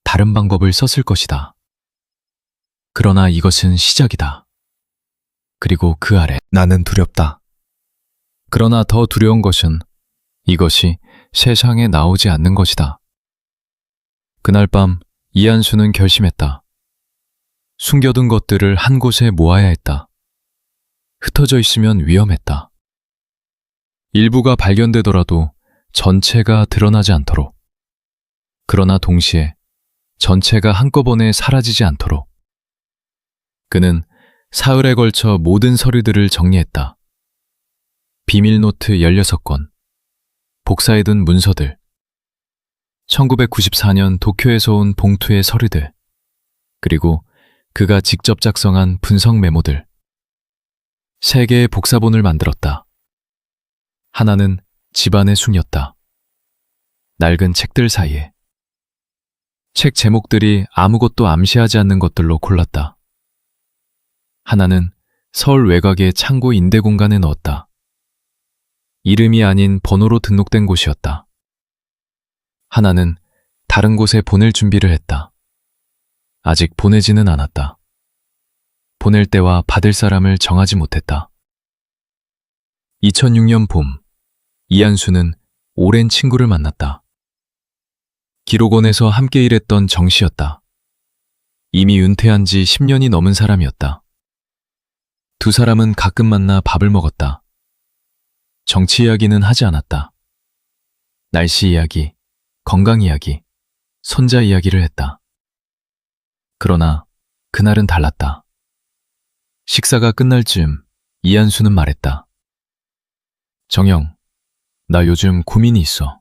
다른 방법을 썼을 것이다. 그러나 이것은 시작이다. 그리고 그 아래 나는 두렵다. 그러나 더 두려운 것은 이것이 세상에 나오지 않는 것이다. 그날 밤 이한수는 결심했다. 숨겨둔 것들을 한 곳에 모아야 했다. 흩어져 있으면 위험했다. 일부가 발견되더라도 전체가 드러나지 않도록. 그러나 동시에 전체가 한꺼번에 사라지지 않도록. 그는 사흘에 걸쳐 모든 서류들을 정리했다. 비밀노트 16권, 복사해둔 문서들, 1994년 도쿄에서 온 봉투의 서류들, 그리고 그가 직접 작성한 분석 메모들. 3개의 복사본을 만들었다. 하나는 집안에 숨겼다. 낡은 책들 사이에. 책 제목들이 아무것도 암시하지 않는 것들로 골랐다. 하나는 서울 외곽의 창고 임대 공간에 넣었다. 이름이 아닌 번호로 등록된 곳이었다. 하나는 다른 곳에 보낼 준비를 했다. 아직 보내지는 않았다. 보낼 때와 받을 사람을 정하지 못했다. 2006년 봄, 이한수는 오랜 친구를 만났다. 기록원에서 함께 일했던 정 씨였다. 이미 은퇴한 지 10년이 넘은 사람이었다. 두 사람은 가끔 만나 밥을 먹었다. 정치 이야기는 하지 않았다. 날씨 이야기, 건강 이야기, 손자 이야기를 했다. 그러나 그날은 달랐다. 식사가 끝날 즈음 이한수는 말했다. 정영, 나 요즘 고민이 있어.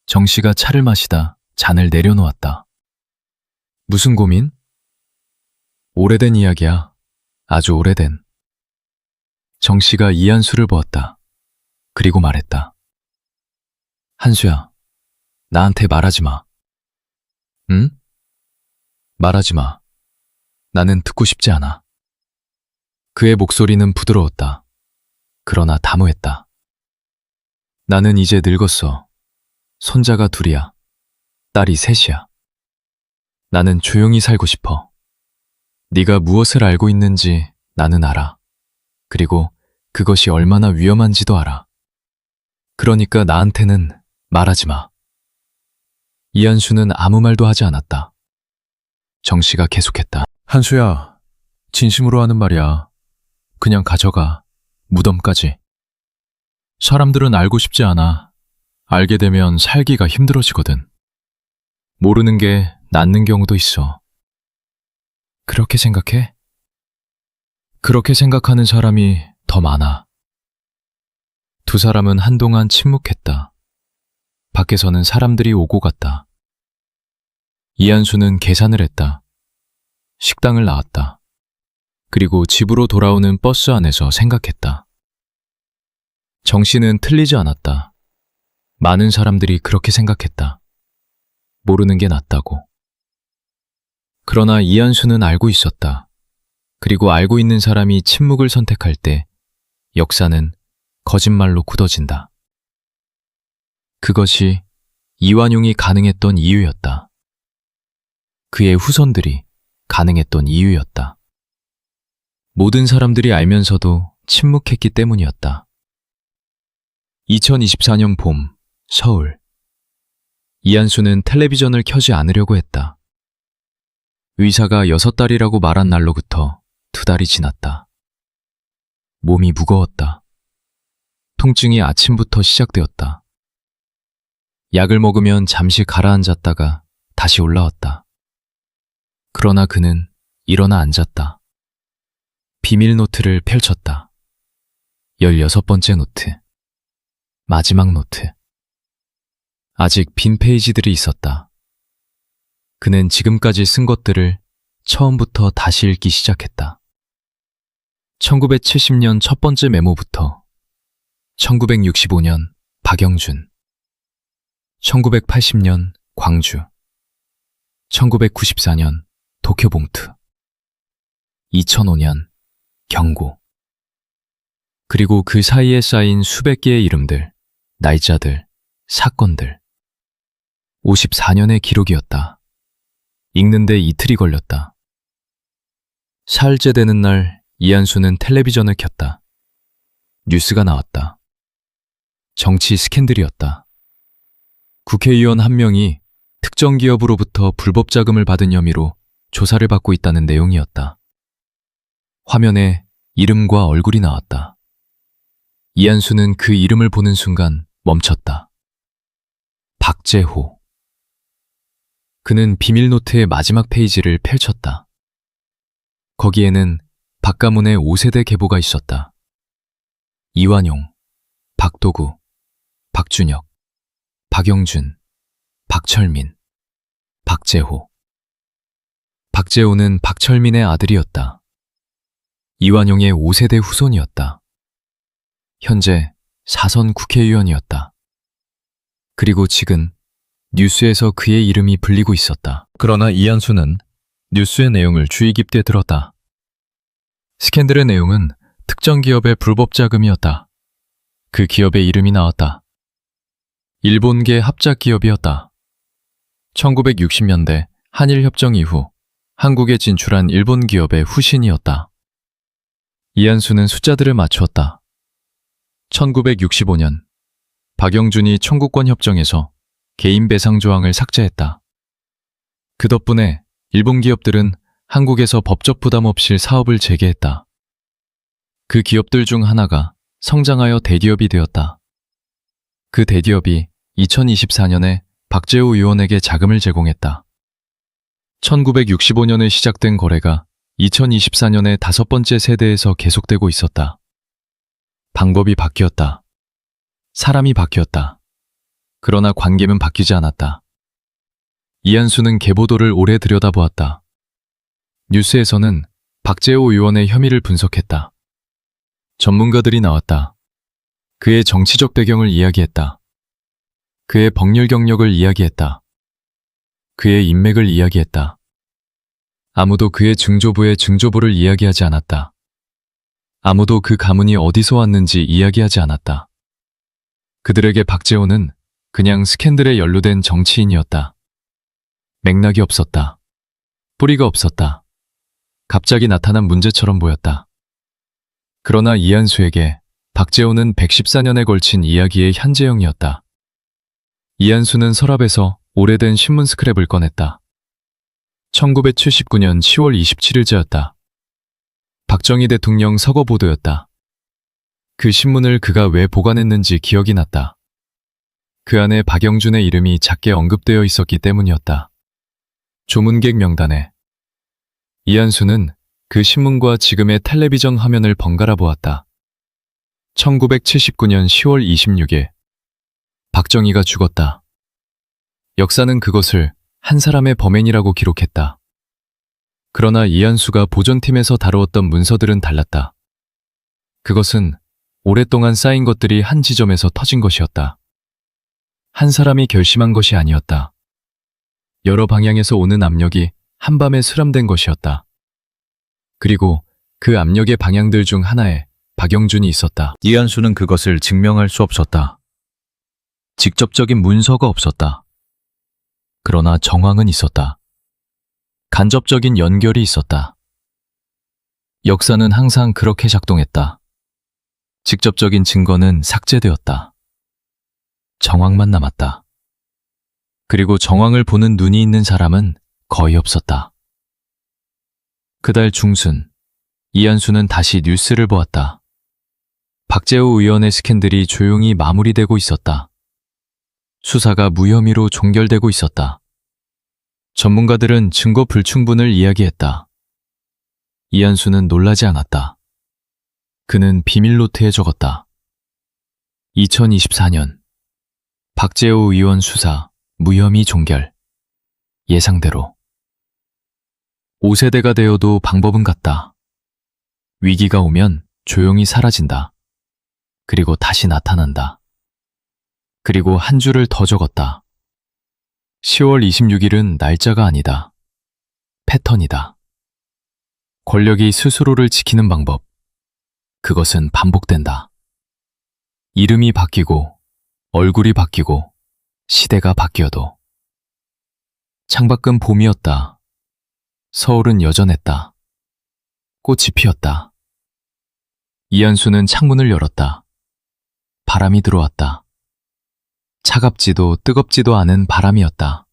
정 씨가 차를 마시다 잔을 내려놓았다. 무슨 고민? 오래된 이야기야. 아주 오래된. 정 씨가 이한수를 보았다. 그리고 말했다. 한수야, 나한테 말하지 마. 응? 말하지 마. 나는 듣고 싶지 않아. 그의 목소리는 부드러웠다. 그러나 담우했다. 나는 이제 늙었어. 손자가 2이야. 딸이 3이야. 나는 조용히 살고 싶어. 네가 무엇을 알고 있는지 나는 알아. 그리고 그것이 얼마나 위험한지도 알아. 그러니까 나한테는 말하지 마. 이한수는 아무 말도 하지 않았다. 정 씨가 계속했다. 한수야, 진심으로 하는 말이야. 그냥 가져가. 무덤까지. 사람들은 알고 싶지 않아. 알게 되면 살기가 힘들어지거든. 모르는 게 낫는 경우도 있어. 그렇게 생각해? 그렇게 생각하는 사람이 더 많아. 두 사람은 한동안 침묵했다. 밖에서는 사람들이 오고 갔다. 이한수는 계산을 했다. 식당을 나왔다. 그리고 집으로 돌아오는 버스 안에서 생각했다. 정 씨는 틀리지 않았다. 많은 사람들이 그렇게 생각했다. 모르는 게 낫다고. 그러나 이한수는 알고 있었다. 그리고 알고 있는 사람이 침묵을 선택할 때 역사는 거짓말로 굳어진다. 그것이 이완용이 가능했던 이유였다. 그의 후손들이 가능했던 이유였다. 모든 사람들이 알면서도 침묵했기 때문이었다. 2024년 봄, 서울. 이한수는 텔레비전을 켜지 않으려고 했다. 의사가 6달이라고 말한 날로부터 2달이 지났다. 몸이 무거웠다. 통증이 아침부터 시작되었다. 약을 먹으면 잠시 가라앉았다가 다시 올라왔다. 그러나 그는 일어나 앉았다. 비밀 노트를 펼쳤다. 16번째 노트. 마지막 노트. 아직 빈 페이지들이 있었다. 그는 지금까지 쓴 것들을 처음부터 다시 읽기 시작했다. 1970년 첫 번째 메모부터 1965년 박영준, 1980년 광주, 1994년 도쿄봉투, 2005년 경고. 그리고 그 사이에 쌓인 수백 개의 이름들, 날짜들, 사건들. 54년의 기록이었다. 읽는데 이틀이 걸렸다. 사흘째 되는 날 이한수는 텔레비전을 켰다. 뉴스가 나왔다. 정치 스캔들이었다. 국회의원 한 명이 특정 기업으로부터 불법 자금을 받은 혐의로 조사를 받고 있다는 내용이었다. 화면에 이름과 얼굴이 나왔다. 이한수는 그 이름을 보는 순간 멈췄다. 박재호. 그는 비밀노트의 마지막 페이지를 펼쳤다. 거기에는 박가문의 5세대 계보가 있었다. 이완용, 박도구, 박준혁, 박영준, 박철민, 박재호. 박재호는 박철민의 아들이었다. 이완용의 5세대 후손이었다. 현재 4선 국회의원이었다. 그리고 지금 뉴스에서 그의 이름이 불리고 있었다. 그러나 이한수는 뉴스의 내용을 주의 깊게 들었다. 스캔들의 내용은 특정 기업의 불법 자금이었다. 그 기업의 이름이 나왔다. 일본계 합작 기업이었다. 1960년대 한일협정 이후 한국에 진출한 일본 기업의 후신이었다. 이한수는 숫자들을 맞추었다. 1965년 박영준이 청구권 협정에서 개인 배상 조항을 삭제했다. 그 덕분에 일본 기업들은 한국에서 법적 부담 없이 사업을 재개했다. 그 기업들 중 하나가 성장하여 대기업이 되었다. 그 대기업이 2024년에 박재호 의원에게 자금을 제공했다. 1965년에 시작된 거래가 2024년에 5번째 세대에서 계속되고 있었다. 방법이 바뀌었다. 사람이 바뀌었다. 그러나 관계는 바뀌지 않았다. 이한수는 계보도를 오래 들여다보았다. 뉴스에서는 박재호 의원의 혐의를 분석했다. 전문가들이 나왔다. 그의 정치적 배경을 이야기했다. 그의 법률 경력을 이야기했다. 그의 인맥을 이야기했다. 아무도 그의 증조부의 증조부를 이야기하지 않았다. 아무도 그 가문이 어디서 왔는지 이야기하지 않았다. 그들에게 박재호는 그냥 스캔들에 연루된 정치인이었다. 맥락이 없었다. 뿌리가 없었다. 갑자기 나타난 문제처럼 보였다. 그러나 이한수에게 박재호는 114년에 걸친 이야기의 현재형이었다. 이한수는 서랍에서 오래된 신문 스크랩을 꺼냈다. 1979년 10월 27일자였다. 박정희 대통령 서거 보도였다. 그 신문을 그가 왜 보관했는지 기억이 났다. 그 안에 박영준의 이름이 작게 언급되어 있었기 때문이었다. 조문객 명단에. 이한수는 그 신문과 지금의 텔레비전 화면을 번갈아 보았다. 1979년 10월 26일. 박정희가 죽었다. 역사는 그것을 한 사람의 범행이라고 기록했다. 그러나 이한수가 보존팀에서 다루었던 문서들은 달랐다. 그것은 오랫동안 쌓인 것들이 한 지점에서 터진 것이었다. 한 사람이 결심한 것이 아니었다. 여러 방향에서 오는 압력이 한밤에 수렴된 것이었다. 그리고 그 압력의 방향들 중 하나에 박영준이 있었다. 이한수는 그것을 증명할 수 없었다. 직접적인 문서가 없었다. 그러나 정황은 있었다. 간접적인 연결이 있었다. 역사는 항상 그렇게 작동했다. 직접적인 증거는 삭제되었다. 정황만 남았다. 그리고 정황을 보는 눈이 있는 사람은 거의 없었다. 그달 중순, 이한수는 다시 뉴스를 보았다. 박재호 의원의 스캔들이 조용히 마무리되고 있었다. 수사가 무혐의로 종결되고 있었다. 전문가들은 증거 불충분을 이야기했다. 이한수는 놀라지 않았다. 그는 비밀 노트에 적었다. 2024년 박재호 의원 수사 무혐의 종결. 예상대로. 5세대가 되어도 방법은 같다. 위기가 오면 조용히 사라진다. 그리고 다시 나타난다. 그리고 한 줄을 더 적었다. 10월 26일은 날짜가 아니다. 패턴이다. 권력이 스스로를 지키는 방법. 그것은 반복된다. 이름이 바뀌고, 얼굴이 바뀌고, 시대가 바뀌어도. 창밖은 봄이었다. 서울은 여전했다. 꽃이 피었다. 이한수는 창문을 열었다. 바람이 들어왔다. 차갑지도 뜨겁지도 않은 바람이었다.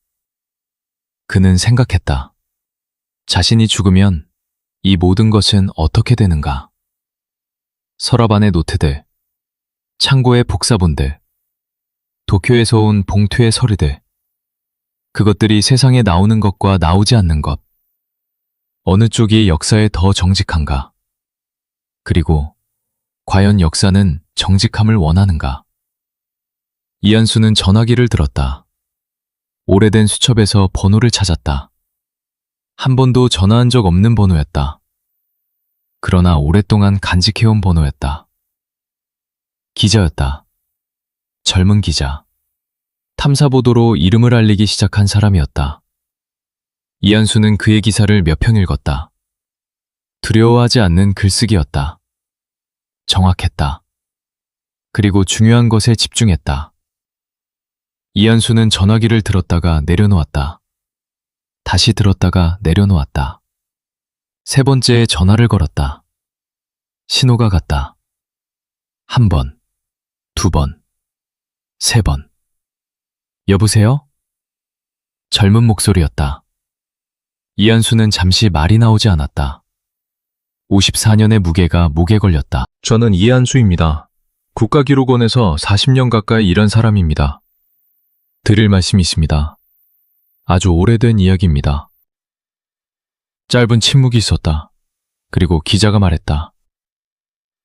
그는 생각했다. 자신이 죽으면 이 모든 것은 어떻게 되는가? 서랍 안의 노트들, 창고의 복사본들, 도쿄에서 온 봉투의 서류들, 그것들이 세상에 나오는 것과 나오지 않는 것, 어느 쪽이 역사에 더 정직한가? 그리고 과연 역사는 정직함을 원하는가? 이한수는 전화기를 들었다. 오래된 수첩에서 번호를 찾았다. 한 번도 전화한 적 없는 번호였다. 그러나 오랫동안 간직해온 번호였다. 기자였다. 젊은 기자. 탐사보도로 이름을 알리기 시작한 사람이었다. 이한수는 그의 기사를 몇 편 읽었다. 두려워하지 않는 글쓰기였다. 정확했다. 그리고 중요한 것에 집중했다. 이한수는 전화기를 들었다가 내려놓았다. 다시 들었다가 내려놓았다. 세 번째에 전화를 걸었다. 신호가 갔다. 한 번, 두 번, 세 번. 여보세요? 젊은 목소리였다. 이한수는 잠시 말이 나오지 않았다. 54년의 무게가 목에 걸렸다. 저는 이한수입니다. 국가기록원에서 40년 가까이 일한 사람입니다. 드릴 말씀이 있습니다. 아주 오래된 이야기입니다. 짧은 침묵이 있었다. 그리고 기자가 말했다.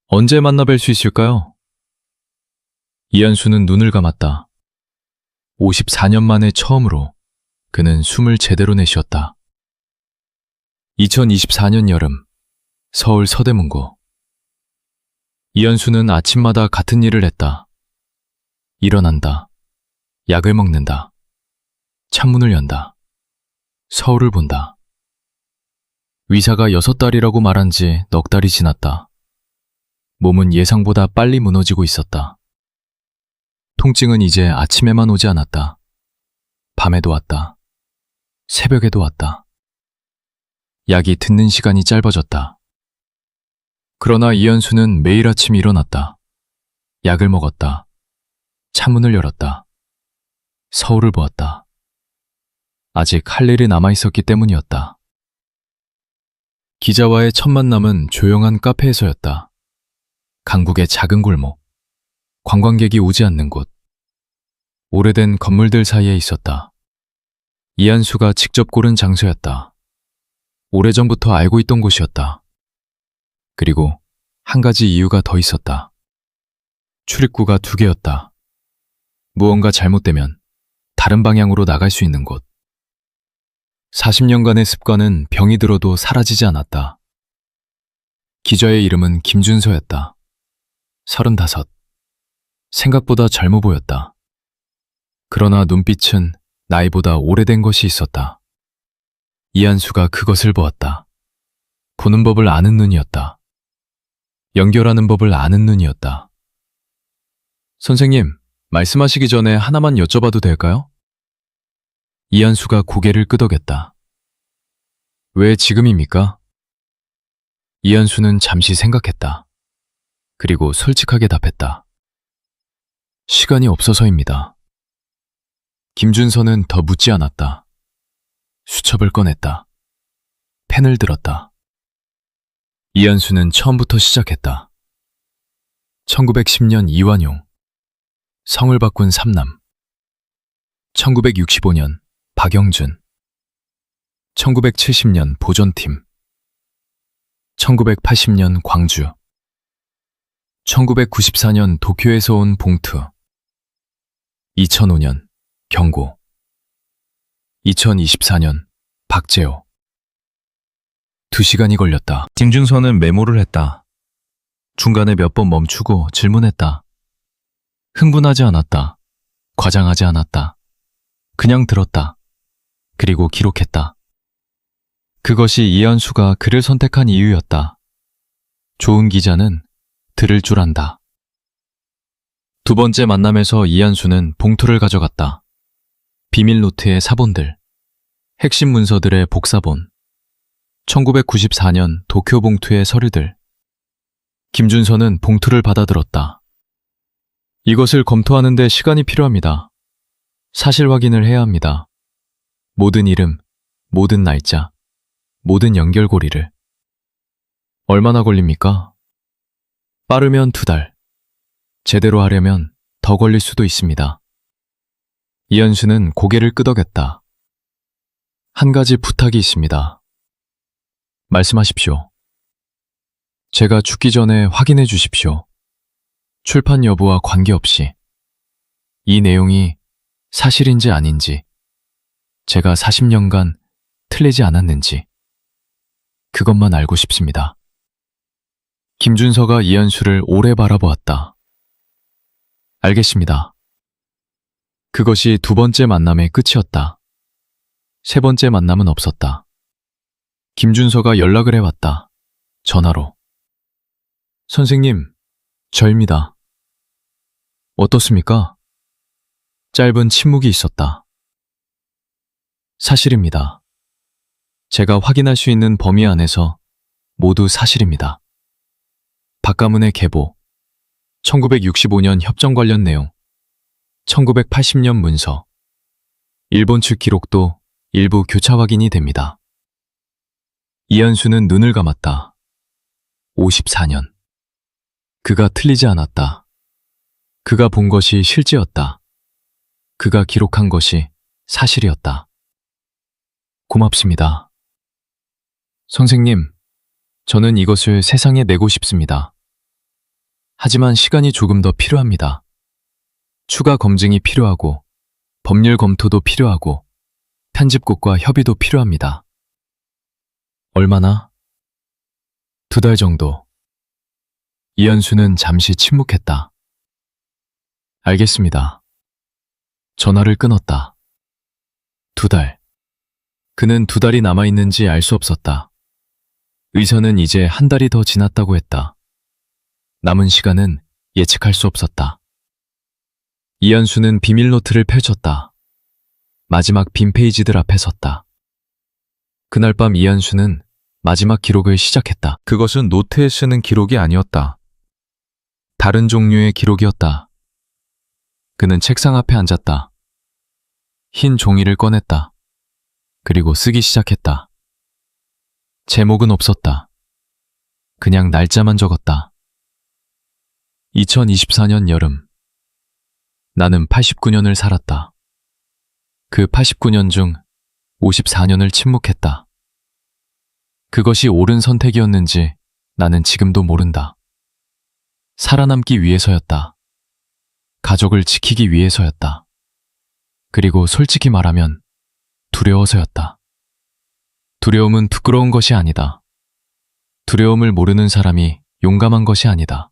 언제 만나 뵐 수 있을까요? 이한수는 눈을 감았다. 54년 만에 처음으로 그는 숨을 제대로 내쉬었다. 2024년 여름, 서울 서대문구. 이한수는 아침마다 같은 일을 했다. 일어난다. 약을 먹는다. 창문을 연다. 서울을 본다. 위사가 6달이라고 말한 지 넉 달이 지났다. 몸은 예상보다 빨리 무너지고 있었다. 통증은 이제 아침에만 오지 않았다. 밤에도 왔다. 새벽에도 왔다. 약이 듣는 시간이 짧아졌다. 그러나 이한수는 매일 아침 일어났다. 약을 먹었다. 창문을 열었다. 서울을 보았다. 아직 할 일이 남아있었기 때문이었다. 기자와의 첫 만남은 조용한 카페에서였다. 강북의 작은 골목, 관광객이 오지 않는 곳, 오래된 건물들 사이에 있었다. 이한수가 직접 고른 장소였다. 오래전부터 알고 있던 곳이었다. 그리고 한 가지 이유가 더 있었다. 출입구가 2개였다. 무언가 잘못되면 다른 방향으로 나갈 수 있는 곳. 40년간의 습관은 병이 들어도 사라지지 않았다. 기자의 이름은 김준서였다. 35. 생각보다 젊어 보였다. 그러나 눈빛은 나이보다 오래된 것이 있었다. 이한수가 그것을 보았다. 보는 법을 아는 눈이었다. 연결하는 법을 아는 눈이었다. 선생님, 말씀하시기 전에 하나만 여쭤봐도 될까요? 이한수가 고개를 끄덕였다. 왜 지금입니까? 이한수는 잠시 생각했다. 그리고 솔직하게 답했다. 시간이 없어서입니다. 김준서는 더 묻지 않았다. 수첩을 꺼냈다. 펜을 들었다. 이한수는 처음부터 시작했다. 1910년 이완용, 성을 바꾼 삼남. 1965년 박영준, 1970년 보존팀. 1980년 광주, 1994년 도쿄에서 온 봉투, 2005년 경고, 2024년 박재호. 2시간이 걸렸다. 김준서는 메모를 했다. 중간에 몇 번 멈추고 질문했다. 흥분하지 않았다. 과장하지 않았다. 그냥 들었다. 그리고 기록했다. 그것이 이한수가 그를 선택한 이유였다. 좋은 기자는 들을 줄 안다. 두 번째 만남에서 이한수는 봉투를 가져갔다. 비밀 노트의 사본들, 핵심 문서들의 복사본, 1994년 도쿄 봉투의 서류들. 김준서는 봉투를 받아들었다. 이것을 검토하는 데 시간이 필요합니다. 사실 확인을 해야 합니다. 모든 이름, 모든 날짜, 모든 연결고리를. 얼마나 걸립니까? 빠르면 2달. 제대로 하려면 더 걸릴 수도 있습니다. 이현수는 고개를 끄덕였다. 한 가지 부탁이 있습니다. 말씀하십시오. 제가 죽기 전에 확인해 주십시오. 출판 여부와 관계없이 이 내용이 사실인지 아닌지, 제가 40년간 틀리지 않았는지 그것만 알고 싶습니다. 김준서가 이현수를 오래 바라보았다. 알겠습니다. 그것이 두 번째 만남의 끝이었다. 세 번째 만남은 없었다. 김준서가 연락을 해왔다. 전화로. 선생님, 저입니다. 어떻습니까? 짧은 침묵이 있었다. 사실입니다. 제가 확인할 수 있는 범위 안에서 모두 사실입니다. 박가문의 계보, 1965년 협정 관련 내용, 1980년 문서, 일본 측 기록도 일부 교차 확인이 됩니다. 이한수는 눈을 감았다. 54년. 그가 틀리지 않았다. 그가 본 것이 실제였다. 그가 기록한 것이 사실이었다. 고맙습니다. 선생님, 저는 이것을 세상에 내고 싶습니다. 하지만 시간이 조금 더 필요합니다. 추가 검증이 필요하고, 법률 검토도 필요하고, 편집국과 협의도 필요합니다. 얼마나? 2달 정도. 이현수는 잠시 침묵했다. 알겠습니다. 전화를 끊었다. 2달. 그는 2달이 남아있는지 알 수 없었다. 의사는 이제 1달이 더 지났다고 했다. 남은 시간은 예측할 수 없었다. 이현수는 비밀 노트를 펼쳤다. 마지막 빈 페이지들 앞에 섰다. 그날 밤 이현수는 마지막 기록을 시작했다. 그것은 노트에 쓰는 기록이 아니었다. 다른 종류의 기록이었다. 그는 책상 앞에 앉았다. 흰 종이를 꺼냈다. 그리고 쓰기 시작했다. 제목은 없었다. 그냥 날짜만 적었다. 2024년 여름. 나는 89년을 살았다. 그 89년 중 54년을 침묵했다. 그것이 옳은 선택이었는지 나는 지금도 모른다. 살아남기 위해서였다. 가족을 지키기 위해서였다. 그리고 솔직히 말하면 두려워서였다. 두려움은 부끄러운 것이 아니다. 두려움을 모르는 사람이 용감한 것이 아니다.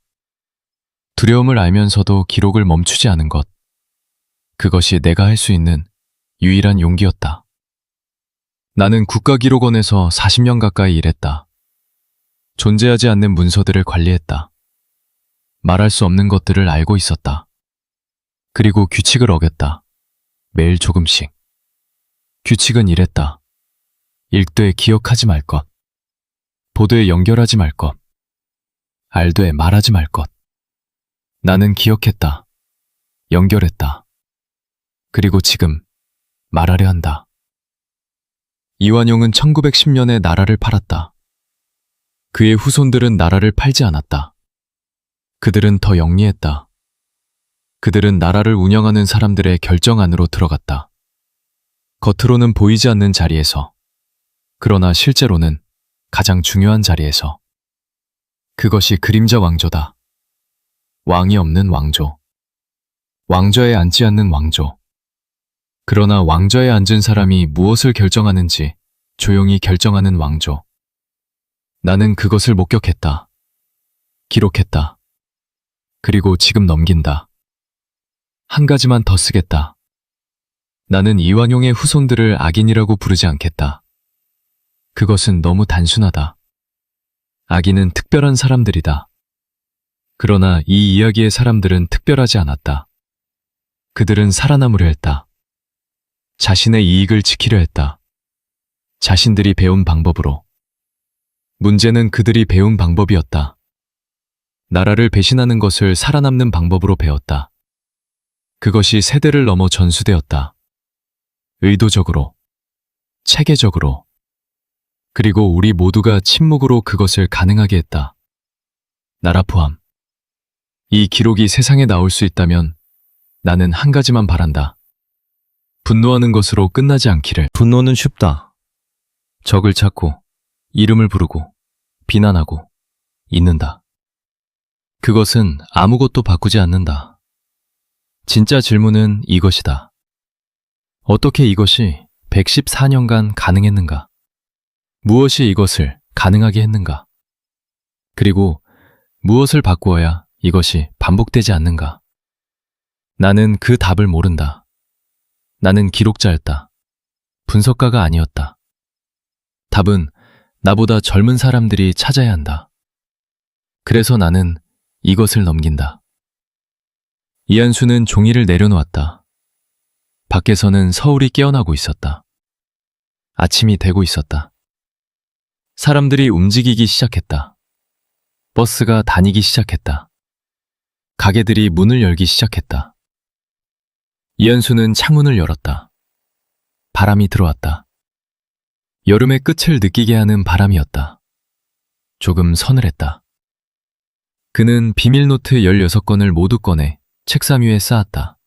두려움을 알면서도 기록을 멈추지 않은 것. 그것이 내가 할 수 있는 유일한 용기였다. 나는 국가기록원에서 40년 가까이 일했다. 존재하지 않는 문서들을 관리했다. 말할 수 없는 것들을 알고 있었다. 그리고 규칙을 어겼다. 매일 조금씩. 규칙은 이랬다. 읽되 기억하지 말 것. 보되 연결하지 말 것. 알되 말하지 말 것. 나는 기억했다. 연결했다. 그리고 지금 말하려 한다. 이완용은 1910년에 나라를 팔았다. 그의 후손들은 나라를 팔지 않았다. 그들은 더 영리했다. 그들은 나라를 운영하는 사람들의 결정 안으로 들어갔다. 겉으로는 보이지 않는 자리에서, 그러나 실제로는 가장 중요한 자리에서. 그것이 그림자 왕조다. 왕이 없는 왕조. 왕좌에 앉지 않는 왕조. 그러나 왕좌에 앉은 사람이 무엇을 결정하는지 조용히 결정하는 왕조. 나는 그것을 목격했다. 기록했다. 그리고 지금 넘긴다. 한 가지만 더 쓰겠다. 나는 이완용의 후손들을 악인이라고 부르지 않겠다. 그것은 너무 단순하다. 악인은 특별한 사람들이다. 그러나 이 이야기의 사람들은 특별하지 않았다. 그들은 살아남으려 했다. 자신의 이익을 지키려 했다. 자신들이 배운 방법으로. 문제는 그들이 배운 방법이었다. 나라를 배신하는 것을 살아남는 방법으로 배웠다. 그것이 세대를 넘어 전수되었다. 의도적으로, 체계적으로, 그리고 우리 모두가 침묵으로 그것을 가능하게 했다. 나라 포함. 이 기록이 세상에 나올 수 있다면 나는 한 가지만 바란다. 분노하는 것으로 끝나지 않기를. 분노는 쉽다. 적을 찾고, 이름을 부르고, 비난하고, 잊는다. 그것은 아무것도 바꾸지 않는다. 진짜 질문은 이것이다. 어떻게 이것이 114년간 가능했는가? 무엇이 이것을 가능하게 했는가? 그리고 무엇을 바꾸어야 이것이 반복되지 않는가? 나는 그 답을 모른다. 나는 기록자였다. 분석가가 아니었다. 답은 나보다 젊은 사람들이 찾아야 한다. 그래서 나는 이것을 넘긴다. 이한수는 종이를 내려놓았다. 밖에서는 서울이 깨어나고 있었다. 아침이 되고 있었다. 사람들이 움직이기 시작했다. 버스가 다니기 시작했다. 가게들이 문을 열기 시작했다. 이한수는 창문을 열었다. 바람이 들어왔다. 여름의 끝을 느끼게 하는 바람이었다. 조금 서늘했다. 그는 비밀노트 16건을 모두 꺼내 책상 위에 쌓았다.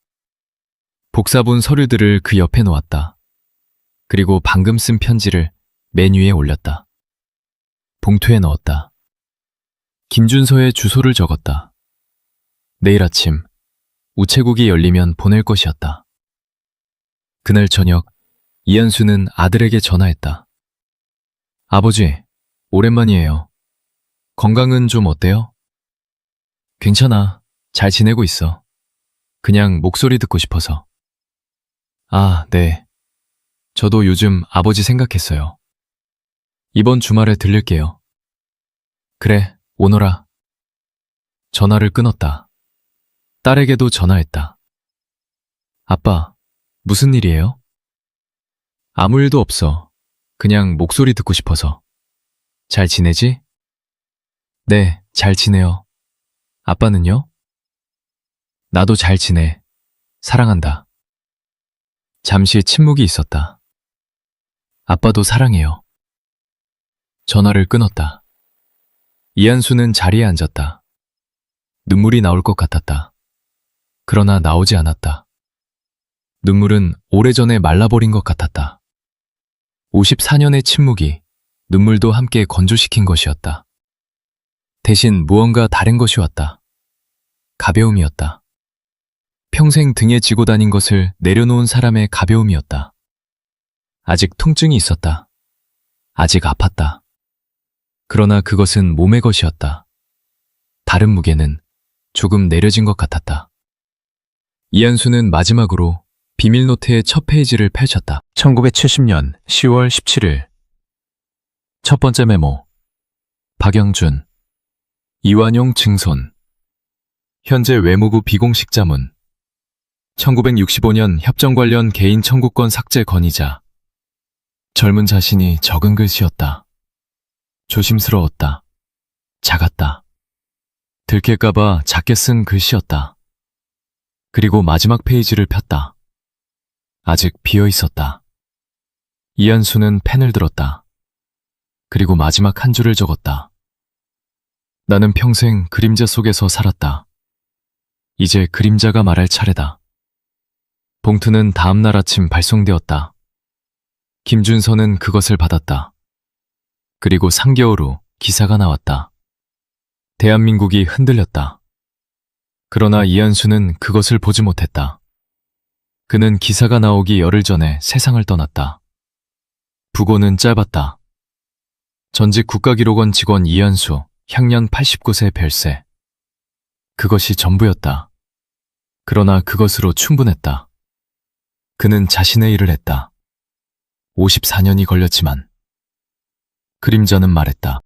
복사본 서류들을 그 옆에 놓았다. 그리고 방금 쓴 편지를 맨 위에 올렸다. 봉투에 넣었다. 김준서의 주소를 적었다. 내일 아침 우체국이 열리면 보낼 것이었다. 그날 저녁 이한수는 아들에게 전화했다. 아버지, 오랜만이에요. 건강은 좀 어때요? 괜찮아. 잘 지내고 있어. 그냥 목소리 듣고 싶어서. 아, 네. 저도 요즘 아버지 생각했어요. 이번 주말에 들릴게요. 그래, 오너라. 전화를 끊었다. 딸에게도 전화했다. 아빠, 무슨 일이에요? 아무 일도 없어. 그냥 목소리 듣고 싶어서. 잘 지내지? 네, 잘 지내요. 아빠는요? 나도 잘 지내. 사랑한다. 잠시 침묵이 있었다. 아빠도 사랑해요. 전화를 끊었다. 이한수는 자리에 앉았다. 눈물이 나올 것 같았다. 그러나 나오지 않았다. 눈물은 오래전에 말라버린 것 같았다. 54년의 침묵이 눈물도 함께 건조시킨 것이었다. 대신 무언가 다른 것이 왔다. 가벼움이었다. 평생 등에 지고 다닌 것을 내려놓은 사람의 가벼움이었다. 아직 통증이 있었다. 아직 아팠다. 그러나 그것은 몸의 것이었다. 다른 무게는 조금 내려진 것 같았다. 이한수는 마지막으로 비밀노트의 첫 페이지를 펼쳤다. 1970년 10월 17일. 첫 번째 메모. 박영준. 이완용 증손. 현재 외무부 비공식 자문. 1965년 협정 관련 개인 청구권 삭제 건의자. 젊은 자신이 적은 글씨였다. 조심스러웠다. 작았다. 들킬까봐 작게 쓴 글씨였다. 그리고 마지막 페이지를 폈다. 아직 비어 있었다. 이한수는 펜을 들었다. 그리고 마지막 한 줄을 적었다. 나는 평생 그림자 속에서 살았다. 이제 그림자가 말할 차례다. 봉투는 다음 날 아침 발송되었다. 김준서는 그것을 받았다. 그리고 3개월 후 기사가 나왔다. 대한민국이 흔들렸다. 그러나 이한수는 그것을 보지 못했다. 그는 기사가 나오기 열흘 전에 세상을 떠났다. 부고는 짧았다. 전직 국가기록원 직원 이한수, 향년 89세 별세. 그것이 전부였다. 그러나 그것으로 충분했다. 그는 자신의 일을 했다. 54년이 걸렸지만 그림자는 말했다.